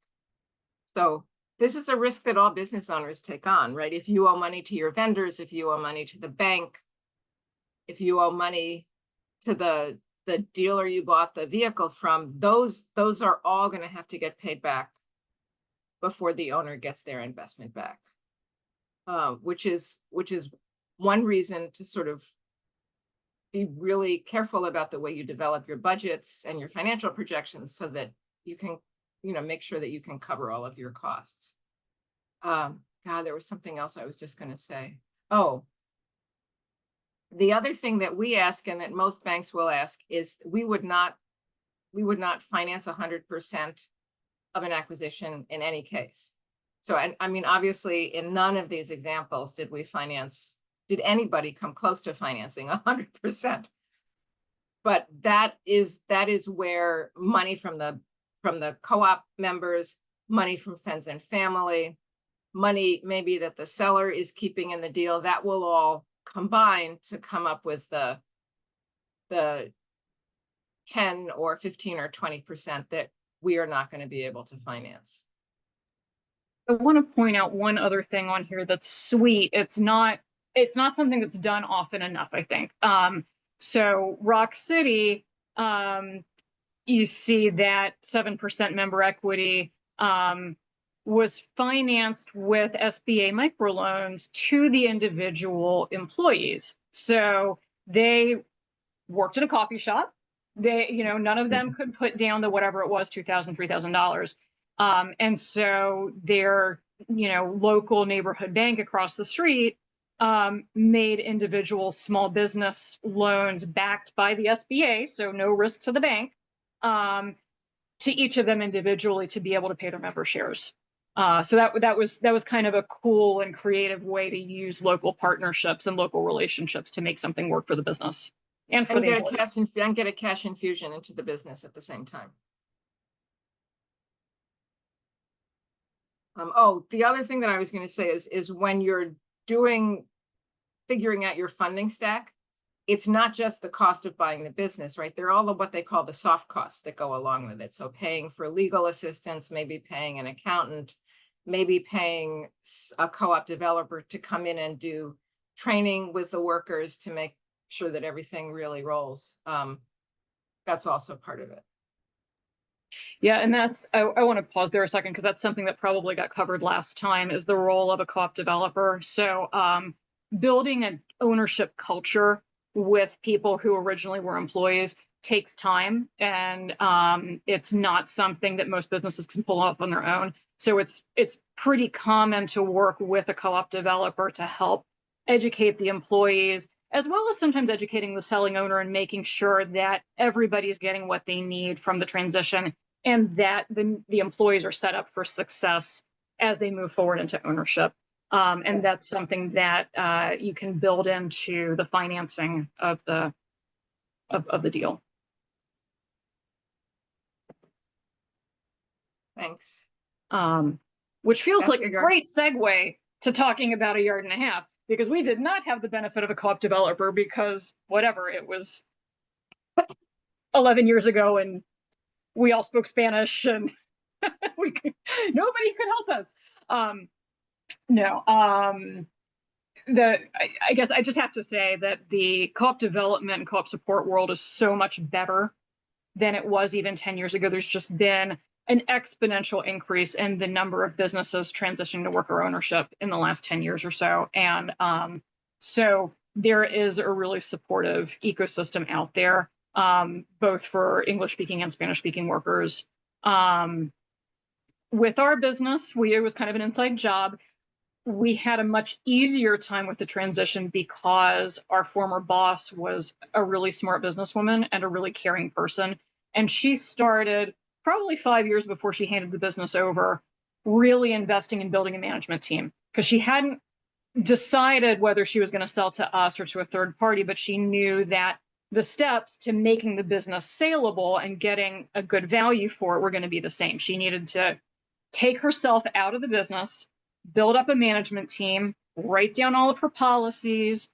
So this is a risk that all business owners take on, right? If you owe money to your vendors, if you owe money to the bank, if you owe money to the dealer you bought the vehicle from, those are all going to have to get paid back before the owner gets their investment back. Which is one reason to sort of be really careful about the way you develop your budgets and your financial projections so that you can, make sure that you can cover all of your costs. God, there was something else I was just going to say. Oh, the other thing that we ask and that most banks will ask is we would not finance 100% of an acquisition in any case. So, I mean, obviously, in none of these examples did anybody come close to financing 100%. But that is where money from the co-op members, money from friends and family, money maybe that the seller is keeping in the deal, that will all combine to come up with the 10 or 15 or 20% that we are not going to be able to finance. I want to point out one other thing on here that's sweet. It's not something that's done often enough, I think. So Rock City, you see that 7% member equity was financed with SBA microloans to the individual employees. So they worked in a coffee shop. They, none of them could put down the whatever it was, $2,000, $3,000. And so their, local neighborhood bank across the street made individual small business loans backed by the SBA, so no risk to the bank, to each of them individually to be able to pay their member shares. So that was kind of a cool and creative way to use local partnerships and local relationships to make something work for the business. and for And the get employees. and get a cash infusion into the business at the same time. Oh, the other thing that I was going to say is when you're figuring out your funding stack, it's not just the cost of buying the business, right? They're all of what they call the soft costs that go along with it. So paying for legal assistance, maybe paying an accountant, maybe paying a co-op developer to come in and do training with the workers to make sure that everything really rolls. That's also part of it. Yeah, and that's, I want to pause there a second because that's something that probably got covered last time, is the role of a co-op developer. So building an ownership culture with people who originally were employees takes time, and it's not something that most businesses can pull off on their own. So it's pretty common to work with a co-op developer to help educate the employees, as well as sometimes educating the selling owner and making sure that everybody's getting what they need from the transition, and that the employees are set up for success as they move forward into ownership. And that's something that you can build into the financing of the deal. Thanks. Which feels like a Figure. great segue to talking about a yard and a half, because we did not have the benefit of a co-op developer because whatever, it was 11 years ago and we all spoke Spanish and nobody could help us. I guess I just have to say that the co-op development and co-op support world is so much better than it was even 10 years ago. There's just been an exponential increase in the number of businesses transitioning to worker ownership in the last 10 years or so. And so there is a really supportive ecosystem out there, both for English speaking and Spanish speaking workers. With our business, it was kind of an inside job. We had a much easier time with the transition because our former boss was a really smart businesswoman and a really caring person. And she started probably 5 years before she handed the business over, really investing in building a management team, because she hadn't decided whether she was going to sell to us or to a third party, but she knew that the steps to making the business saleable and getting a good value for it were going to be the same. She needed to take herself out of the business, build up a management team, write down all of her policies,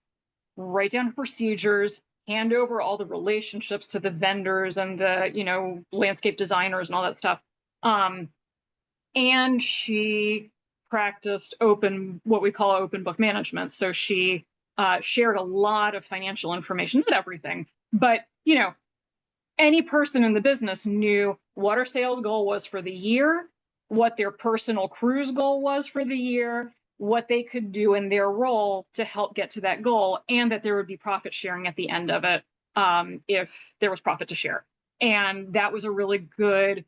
write down her procedures, hand over all the relationships to the vendors and the, landscape designers and all that stuff. And she practiced what we call open book management. So she shared a lot of financial information, not everything, but, any person in the business knew what her sales goal was for the year, what their personal cruise goal was for the year, what they could do in their role to help get to that goal, and that there would be profit sharing at the end of it if there was profit to share. And that was a really good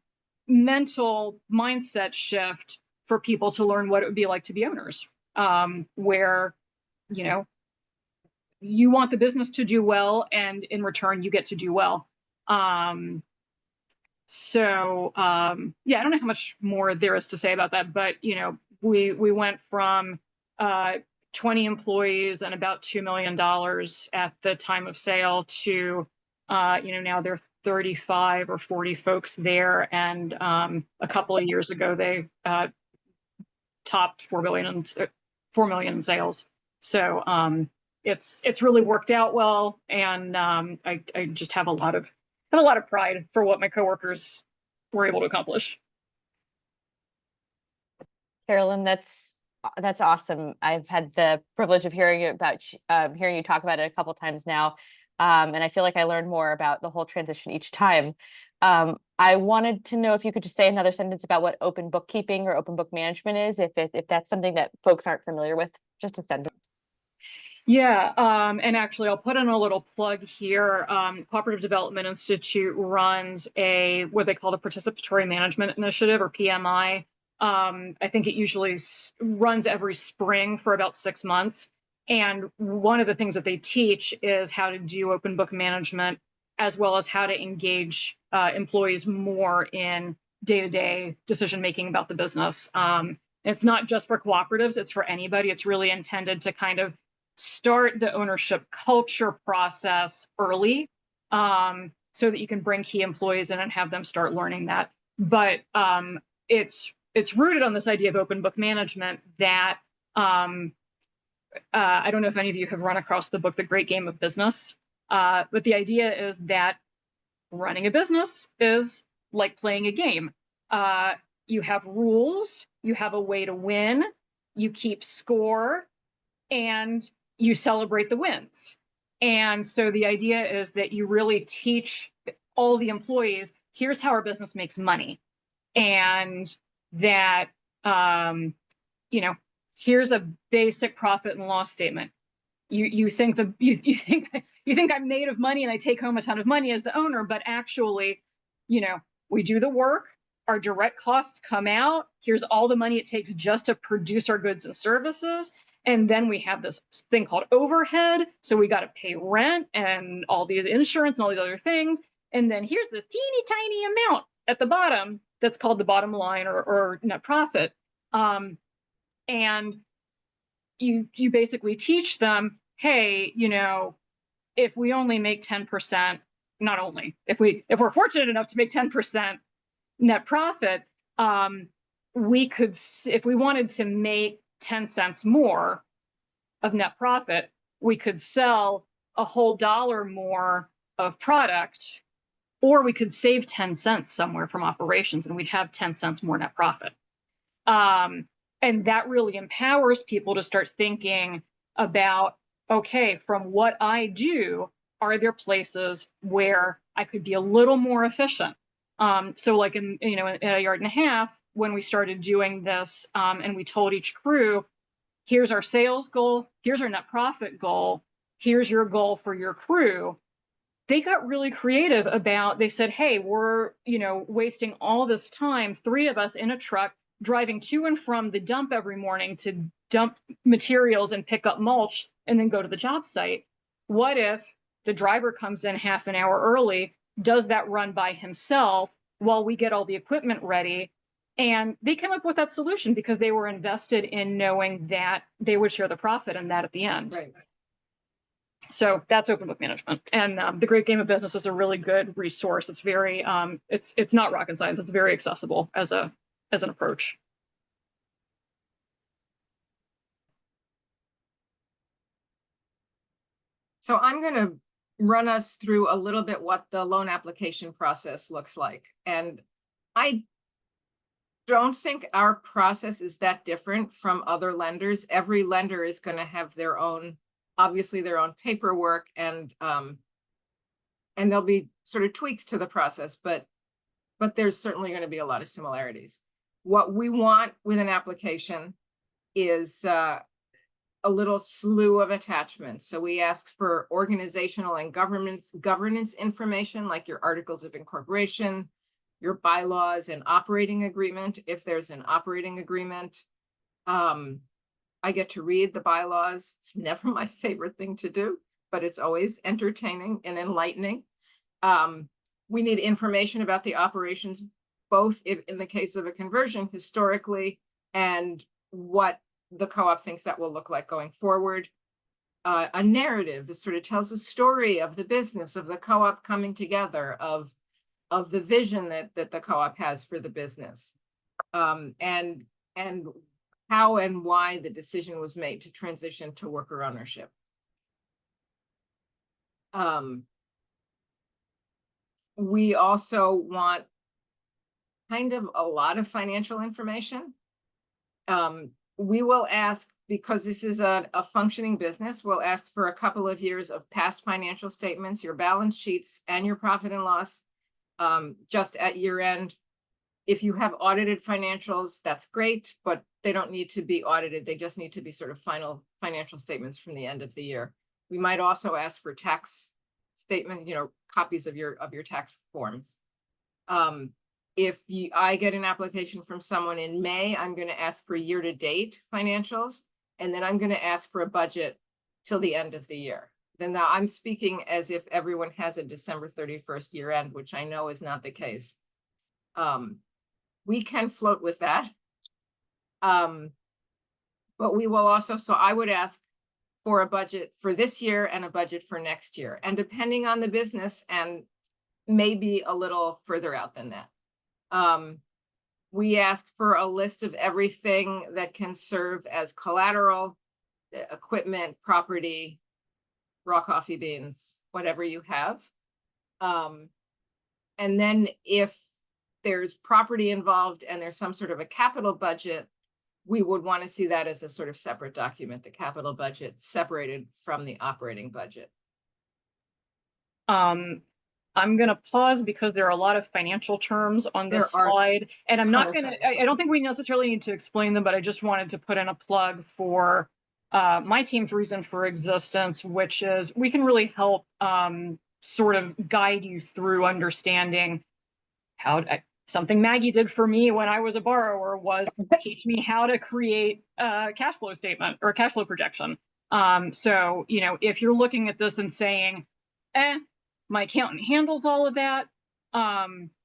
mental mindset shift for people to learn what it would be like to be owners, where, you want the business to do well, and in return, you get to do well. I don't know how much more there is to say about that, but we went from 20 employees and about $2 million at the time of sale to now there are 35 or 40 folks there, and a couple of years ago they topped 4 million in sales. So it's really worked out well, and I just have a lot of pride for what my coworkers were able to accomplish. Carolyn, that's awesome. I've had the privilege of hearing you talk about it a couple times now, and I feel like I learned more about the whole transition each time. I wanted to know if you could just say another sentence about what open bookkeeping or open book management is, if that's something that folks aren't familiar with. Just a sentence. Yeah, and actually I'll put in a little plug here. Cooperative Development Institute runs what they call the Participatory Management Initiative, or PMI. I think it usually runs every spring for about 6 months. And one of the things that they teach is how to do open book management, as well as how to engage employees more in day-to-day decision-making about the business. It's not just for cooperatives, it's for anybody. It's really intended to kind of start the ownership culture process early, so that you can bring key employees in and have them start learning that. But it's rooted on this idea of open book management that I don't know if any of you have run across the book, The Great Game of Business, but the idea is that running a business is like playing a game. You have rules, you have a way to win, you keep score, and you celebrate the wins. And so the idea is that you really teach all the employees, here's how our business makes money. And that, here's a basic profit and loss statement. You think you think I'm made of money and I take home a ton of money as the owner, but actually, we do the work, our direct costs come out. Here's all the money it takes just to produce our goods and services. And then we have this thing called overhead. So we got to pay rent and all these insurance and all these other things. And then here's this teeny tiny amount at the bottom that's called the bottom line or net profit. And you basically teach them, hey, if we only make 10%, not only if we're fortunate enough to make 10% net profit, we could, if we wanted to make 10 cents more of net profit, we could sell a whole $1 more of product, or we could save 10 cents somewhere from operations and we'd have 10 cents more net profit. And that really empowers people to start thinking about, okay, from what I do, are there places where I could be a little more efficient? So like in a yard and a half, when we started doing this, and we told each crew, here's our sales goal, here's our net profit goal, here's your goal for your crew. They got really creative about, they said, hey, we're, wasting all this time, 3 of us in a truck, driving to and from the dump every morning to dump materials and pick up mulch and then go to the job site. What if the driver comes in half an hour early, does that run by himself while we get all the equipment ready? And they came up with that solution because they were invested in knowing that they would share the profit and that at the end. Right. So that's open book management. And The Great Game of Business is a really good resource. It's very, it's not rocket science. It's very accessible as an approach. So I'm going to run us through a little bit what the loan application process looks like. And I don't think our process is that different from other lenders. Every lender is going to have their own, obviously their own paperwork, and there'll be sort of tweaks to the process, but there's certainly going to be a lot of similarities. What we want with an application is a little slew of attachments. So we ask for organizational and governance information, like your articles of incorporation, your bylaws and operating agreement, if there's an operating agreement. I get to read the bylaws. It's never my favorite thing to do, but it's always entertaining and enlightening. We need information about the operations, both in the case of a conversion historically and what the co-op thinks that will look like going forward. A narrative that sort of tells a story of the business, of the co-op coming together, of the vision that the co-op has for the business, and how and why the decision was made to transition to worker ownership. We also want kind of a lot of financial information. We will ask, because this is a functioning business, we'll ask for a couple of years of past financial statements, your balance sheets, and your profit and loss, just at year end. If you have audited financials, that's great, but they don't need to be audited. They just need to be sort of final financial statements from the end of the year. We might also ask for tax statement, copies of your tax forms. If I get an application from someone in May, I'm going to ask for year-to-date financials, and then I'm going to ask for a budget till the end of the year. Then now I'm speaking as if everyone has a December 31st year end, which I know is not the case. We can float with that. But we will also, so I would ask for a budget for this year and a budget for next year. And depending on the business, and maybe a little further out than that. We ask for a list of everything that can serve as collateral, equipment, property, raw coffee beans, whatever you have. And then if there's property involved and there's some sort of a capital budget, we would want to see that as a sort of separate document, the capital budget separated from the operating budget. I'm going to pause because there are a lot of financial terms on this slide, and I'm not going to, I don't think we necessarily need to explain them, but I just wanted to put in a plug for my team's reason for existence, which is we can really help sort of guide you through understanding how something Maggie did for me when I was a borrower was teach me how to create a cash flow statement or a cash flow projection. So, you know, if you're looking at this and saying, my accountant handles all of that,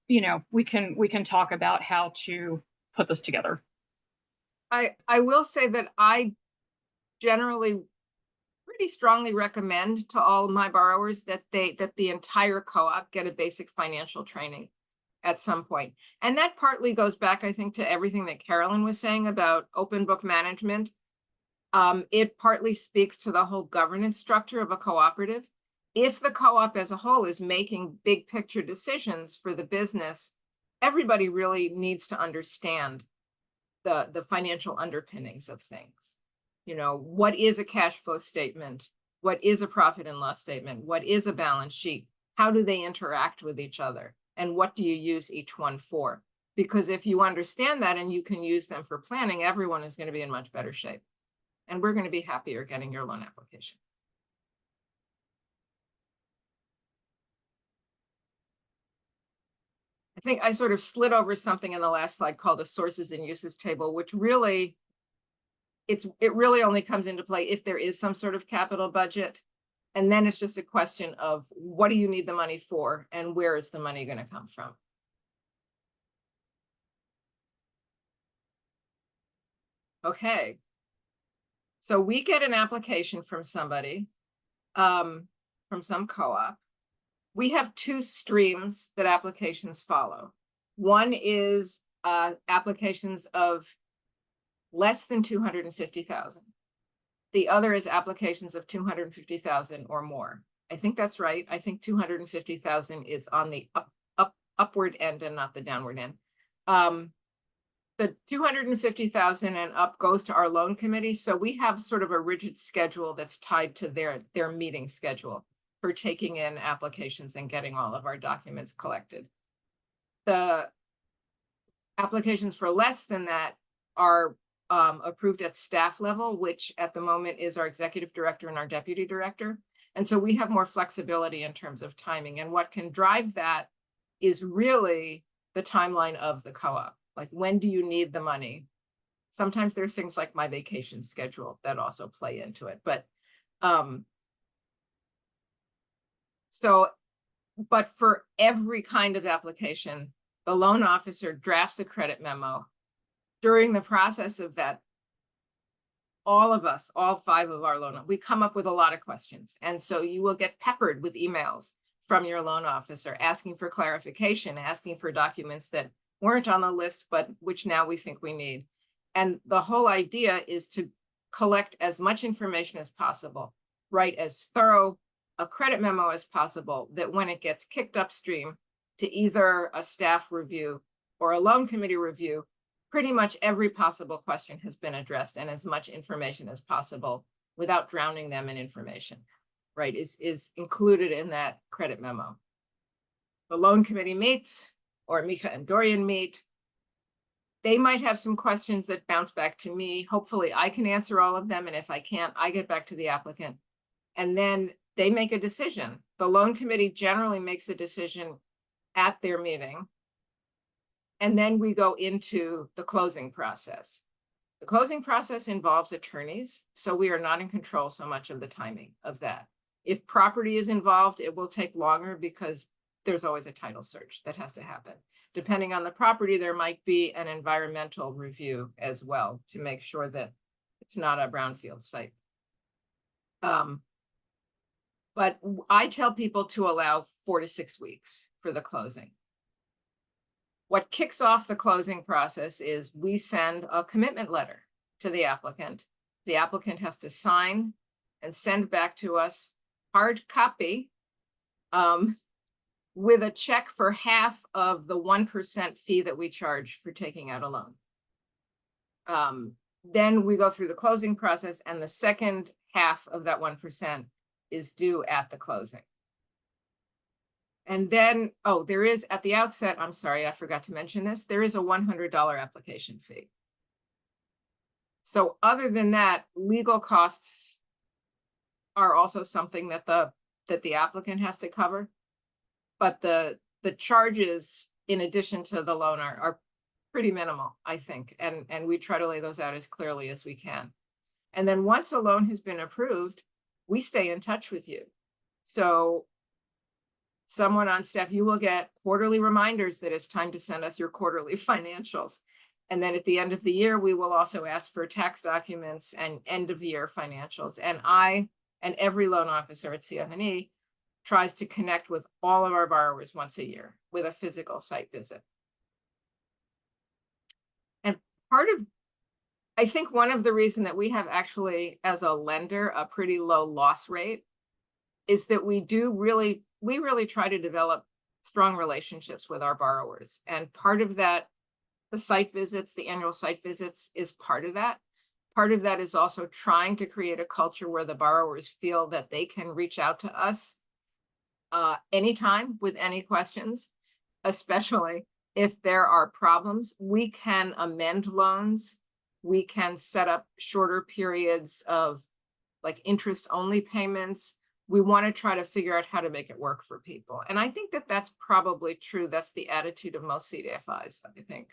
you know, we can talk about how to put this together. I will say that I generally pretty strongly recommend to all my borrowers that the entire co-op get a basic financial training at some point. And that partly goes back, I think, to everything that Carolyn was saying about open book management. It partly speaks to the whole governance structure of a cooperative. If the co-op as a whole is making big picture decisions for the business, everybody really needs to understand the financial underpinnings of things. You know, what is a cash flow statement? What is a profit and loss statement? What is a balance sheet? How do they interact with each other? And what do you use each one for? Because if you understand that and you can use them for planning, everyone is going to be in much better shape. And we're going to be happier getting your loan application. I think I sort of slid over something in the last slide called a sources and uses table, which really, it really only comes into play if there is some sort of capital budget. And then it's just a question of what do you need the money for and where is the money going to come from? Okay. So we get an application from somebody, from some co-op. We have two streams that applications follow. One is applications of less than 250,000. The other is applications of 250,000 or more. I think that's right. I think 250,000 is on the upward end and not the downward end. The 250,000 and up goes to our loan committee. So we have sort of a rigid schedule that's tied to their meeting schedule for taking in applications and getting all of our documents collected. The applications for less than that are approved at staff level, which at the moment is our executive director and our deputy director. And so we have more flexibility in terms of timing. And what can drive that is really the timeline of the co-op. Like, when do you need the money? Sometimes there are things like my vacation schedule that also play into it. But but for every kind of application, the loan officer drafts a credit memo. During the process of that, all of us, all 5 of our loan, we come up with a lot of questions. And so you will get peppered with emails from your loan officer asking for clarification, asking for documents that weren't on the list, but which now we think we need. And the whole idea is to collect as much information as possible, write as thorough a credit memo as possible, that when it gets kicked upstream to either a staff review or a loan committee review, pretty much every possible question has been addressed and as much information as possible without drowning them in information, right, is included in that credit memo. The loan committee meets, or Mika and Dorian meet. They might have some questions that bounce back to me. Hopefully I can answer all of them. And if I can't, I get back to the applicant. And then they make a decision. The loan committee generally makes a decision at their meeting. And then we go into the closing process. The closing process involves attorneys, so we are not in control so much of the timing of that. If property is involved, it will take longer because there's always a title search that has to happen. Depending on the property, there might be an environmental review as well to make sure that it's not a brownfield site. But I tell people to allow 4 to 6 weeks for the closing. What kicks off the closing process is we send a commitment letter to the applicant. The applicant has to sign and send back to us hard copy with a check for half of the 1% fee that we charge for taking out a loan. Then we go through the closing process, and the second half of that 1% is due at the closing. And then, oh, there is at the outset, I'm sorry, I forgot to mention this, there is a $100 application fee. So other than that, legal costs are also something that the applicant has to cover. But the charges, in addition to the loan, are pretty minimal, I think. And we try to lay those out as clearly as we can. And then once a loan has been approved, we stay in touch with you. So someone on staff, you will get quarterly reminders that it's time to send us your quarterly financials. And then at the end of the year, we will also ask for tax documents and end of year financials. And I and every loan officer at CFNE tries to connect with all of our borrowers once a year with a physical site visit. And I think one of the reasons that we have actually, as a lender, a pretty low loss rate is that we really try to develop strong relationships with our borrowers. And part of that, the site visits, the annual site visits, is part of that. Part of that is also trying to create a culture where the borrowers feel that they can reach out to us anytime with any questions, especially if there are problems. We can amend loans. We can set up shorter periods of like interest-only payments. We want to try to figure out how to make it work for people. And I think that that's probably true. That's the attitude of most CDFIs, I think.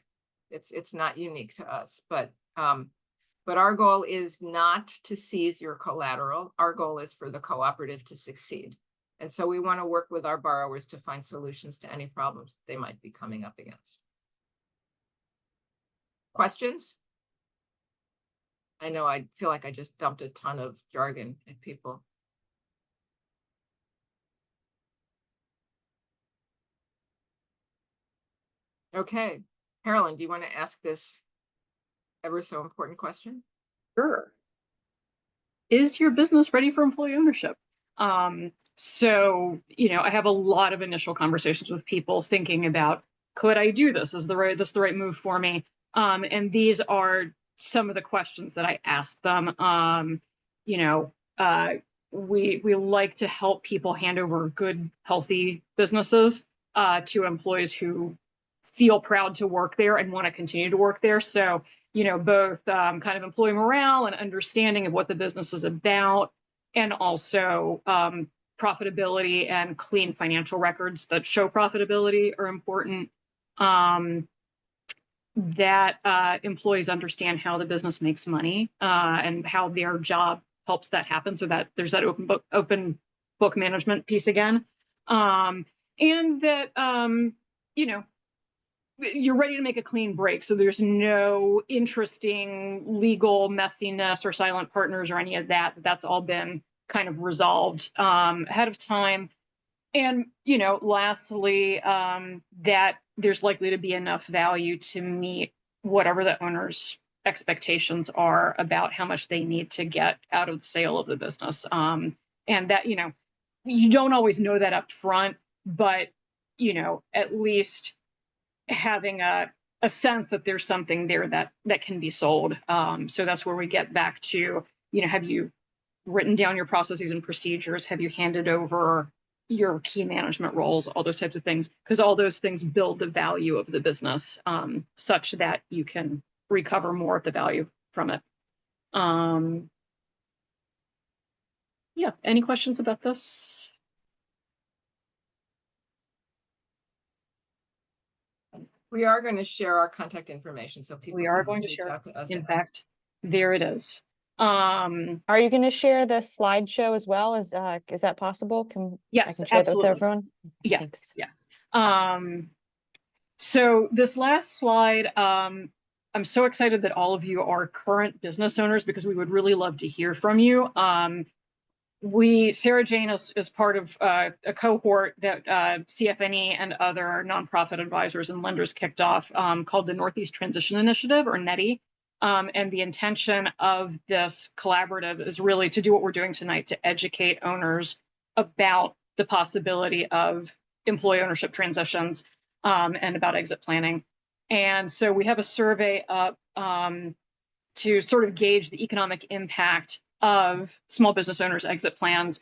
It's not unique to us, but our goal is not to seize your collateral. Our goal is for the cooperative to succeed. And so we want to work with our borrowers to find solutions to any problems they might be coming up against. Questions? I know I feel like I just dumped a ton of jargon at people. Okay, Carolyn, do you want to ask this ever so important question? Sure. Is your business ready for employee ownership? So, I have a lot of initial conversations with people thinking about, could I do this? Is the right move for me? And these are some of the questions that I ask them. We like to help people hand over good, healthy businesses to employees who feel proud to work there and want to continue to work there. So, both kind of employee morale and understanding of what the business is about, and also profitability and clean financial records that show profitability are important. That employees understand how the business makes money and how their job helps that happen. So that there's that open book management piece again. And that, you're ready to make a clean break. So there's no interesting legal messiness or silent partners or any of that. That's all been kind of resolved ahead of time. And, lastly, that there's likely to be enough value to meet whatever the owner's expectations are about how much they need to get out of the sale of the business. And that, you don't always know that up front, but, at least having a sense that there's something there that can be sold. So that's where we get back to, have you written down your processes and procedures? Have you handed over your key management roles, all those types of things? Because all those things build the value of the business such that you can recover more of the value from it. Yeah, any questions about this? We are going to share our contact information so people We are can going to reach share. out to us. In fact, there it is. Are you going to share the slideshow as well? Is that possible? Yes, I can share absolutely. that with everyone? Yeah. Thanks. Yeah. So this last slide, I'm so excited that all of you are current business owners because we would really love to hear from you. Sarah Jane is part of a cohort that CFNE and other nonprofit advisors and lenders kicked off called the Northeast Transition Initiative, or NETI. And the intention of this collaborative is really to do what we're doing tonight, to educate owners about the possibility of employee ownership transitions and about exit planning. And so we have a survey up to sort of gauge the economic impact of small business owners' exit plans.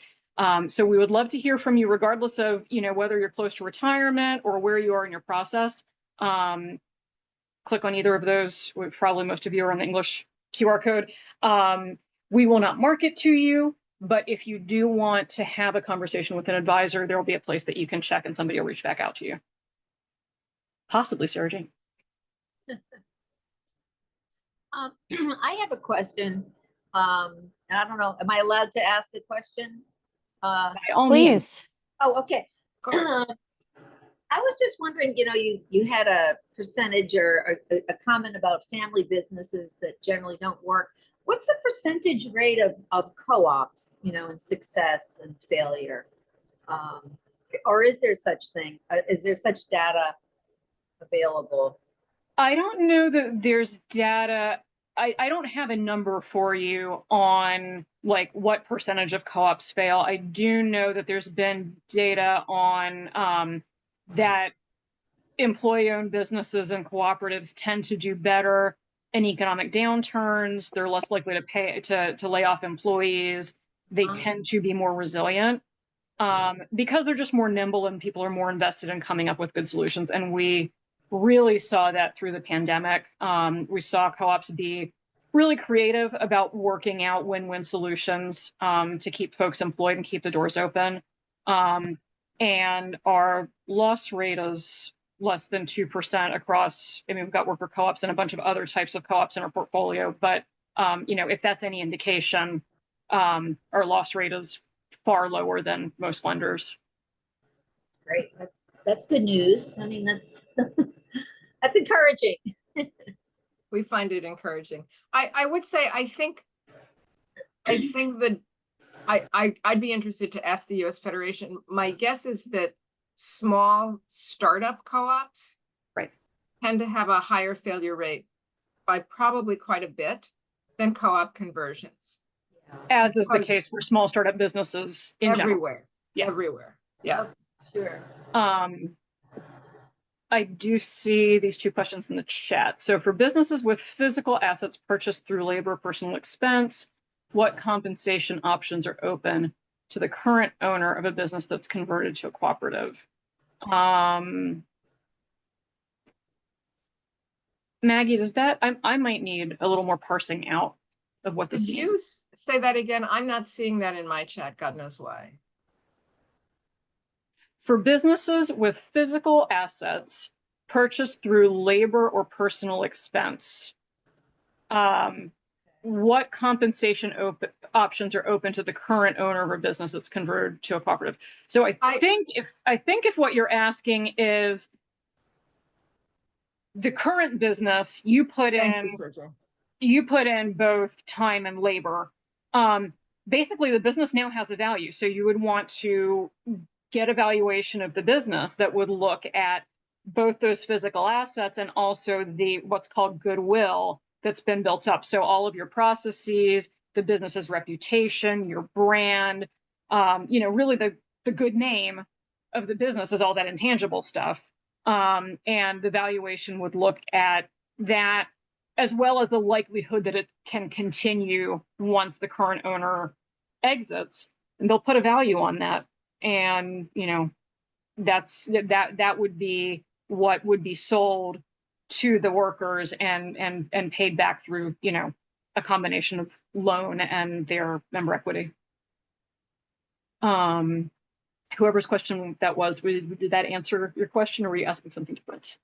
So we would love to hear from you, regardless of whether you're close to retirement or where you are in your process. Click on either of those. Probably most of you are on the English QR code. We will not market to you, but if you do want to have a conversation with an advisor, there will be a place that you can check and somebody will reach back out to you. Possibly, Sarah Jane. I have a question. And I don't know, am I allowed to ask a question? By all means. Please. Oh, okay. I was just wondering, you had a percentage or a comment about family businesses that generally don't work. What's the percentage rate of co-ops, in success and failure? Or is there such thing? Is there such data available? I don't know that there's data. I don't have a number for you on like what percentage of co-ops fail. I do know that there's been data on that employee-owned businesses and cooperatives tend to do better in economic downturns. They're less likely to lay off employees. They tend to be more resilient because they're just more nimble and people are more invested in coming up with good solutions. And we really saw that through the pandemic. We saw co-ops be really creative about working out win-win solutions to keep folks employed and keep the doors open. And our loss rate is less than 2% across, we've got worker co-ops and a bunch of other types of co-ops in our portfolio. But, if that's any indication, our loss rate is far lower than most lenders. Great. That's good news. I mean, that's that's encouraging. We find it encouraging. I would say, I think that I'd be interested to ask the U.S. Federation. My guess is that small startup co-ops tend to have a higher failure rate by probably quite a bit than co-op conversions. As is the case for small startup businesses in everywhere. Yeah. Everywhere. Yeah. Sure. I do see these two questions in the chat. So for businesses with physical assets purchased through labor, personal expense, what compensation options are open to the current owner of a business that's converted to a cooperative? Maggie, does that, I might need a little more parsing out of what this Did means. you say that again? I'm not seeing that in my chat. God knows why. For businesses with physical assets purchased through labor or personal expense, what compensation options are open to the current owner of a business that's converted to a cooperative? So I think if what you're asking is the current business, you put in both time and labor. Basically, the business now has a value, so you would want to get a valuation of the business that would look at both those physical assets and also the what's called goodwill that's been built up. So all of your processes, the business's reputation, your brand, really the good name of the business is all that intangible stuff. And the valuation would look at that as well as the likelihood that it can continue once the current owner exits, and they'll put a value on that. And that would be what would be sold to the workers and paid back through a combination of loan and their member equity. Whoever's question that was, did that answer your question, or were you asking something different?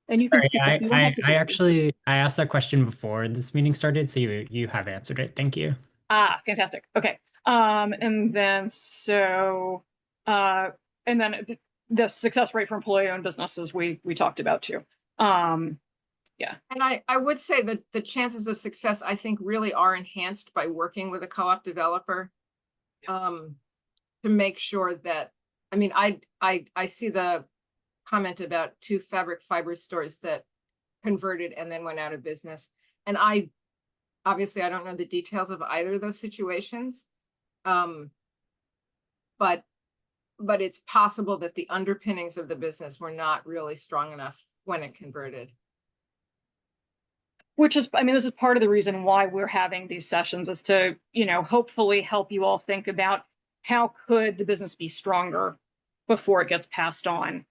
And you can speak up. You don't have to I asked that question before this meeting started, so you have answered it. Thank you. Fantastic. Okay. And then the success rate for employee-owned businesses we talked about too. And I would say that the chances of success, I think, really are enhanced by working with a co-op developer. To make sure that, I mean, I see the comment about 2 fabric fiber stores that converted and then went out of business. And obviously I don't know the details of either of those situations. But it's possible that the underpinnings of the business were not really strong enough when it converted. Which is, I mean, this is part of the reason why we're having these sessions, is to, hopefully help you all think about how could the business be stronger before it gets passed on.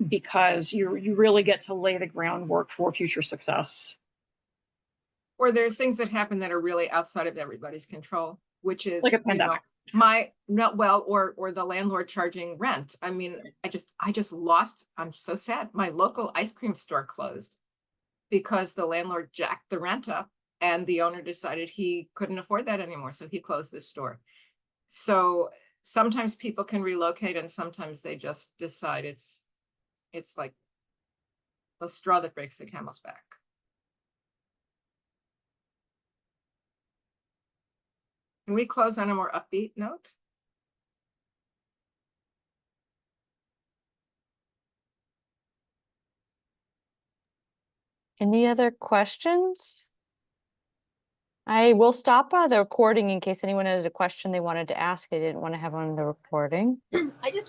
Because you really get to lay the groundwork for future success. Or there are things that happen that are really outside of everybody's control, which is Like a pandemic. Or the landlord charging rent. I mean, I just lost, I'm so sad. My local ice cream store closed because the landlord jacked the rent up and the owner decided he couldn't afford that anymore. So he closed the store. So sometimes people can relocate and sometimes they just decide it's like the straw that breaks the camel's back. Can we close on a more upbeat note? Any other questions? I will stop the recording in case anyone has a question they wanted to ask. I didn't want to have on the recording. I just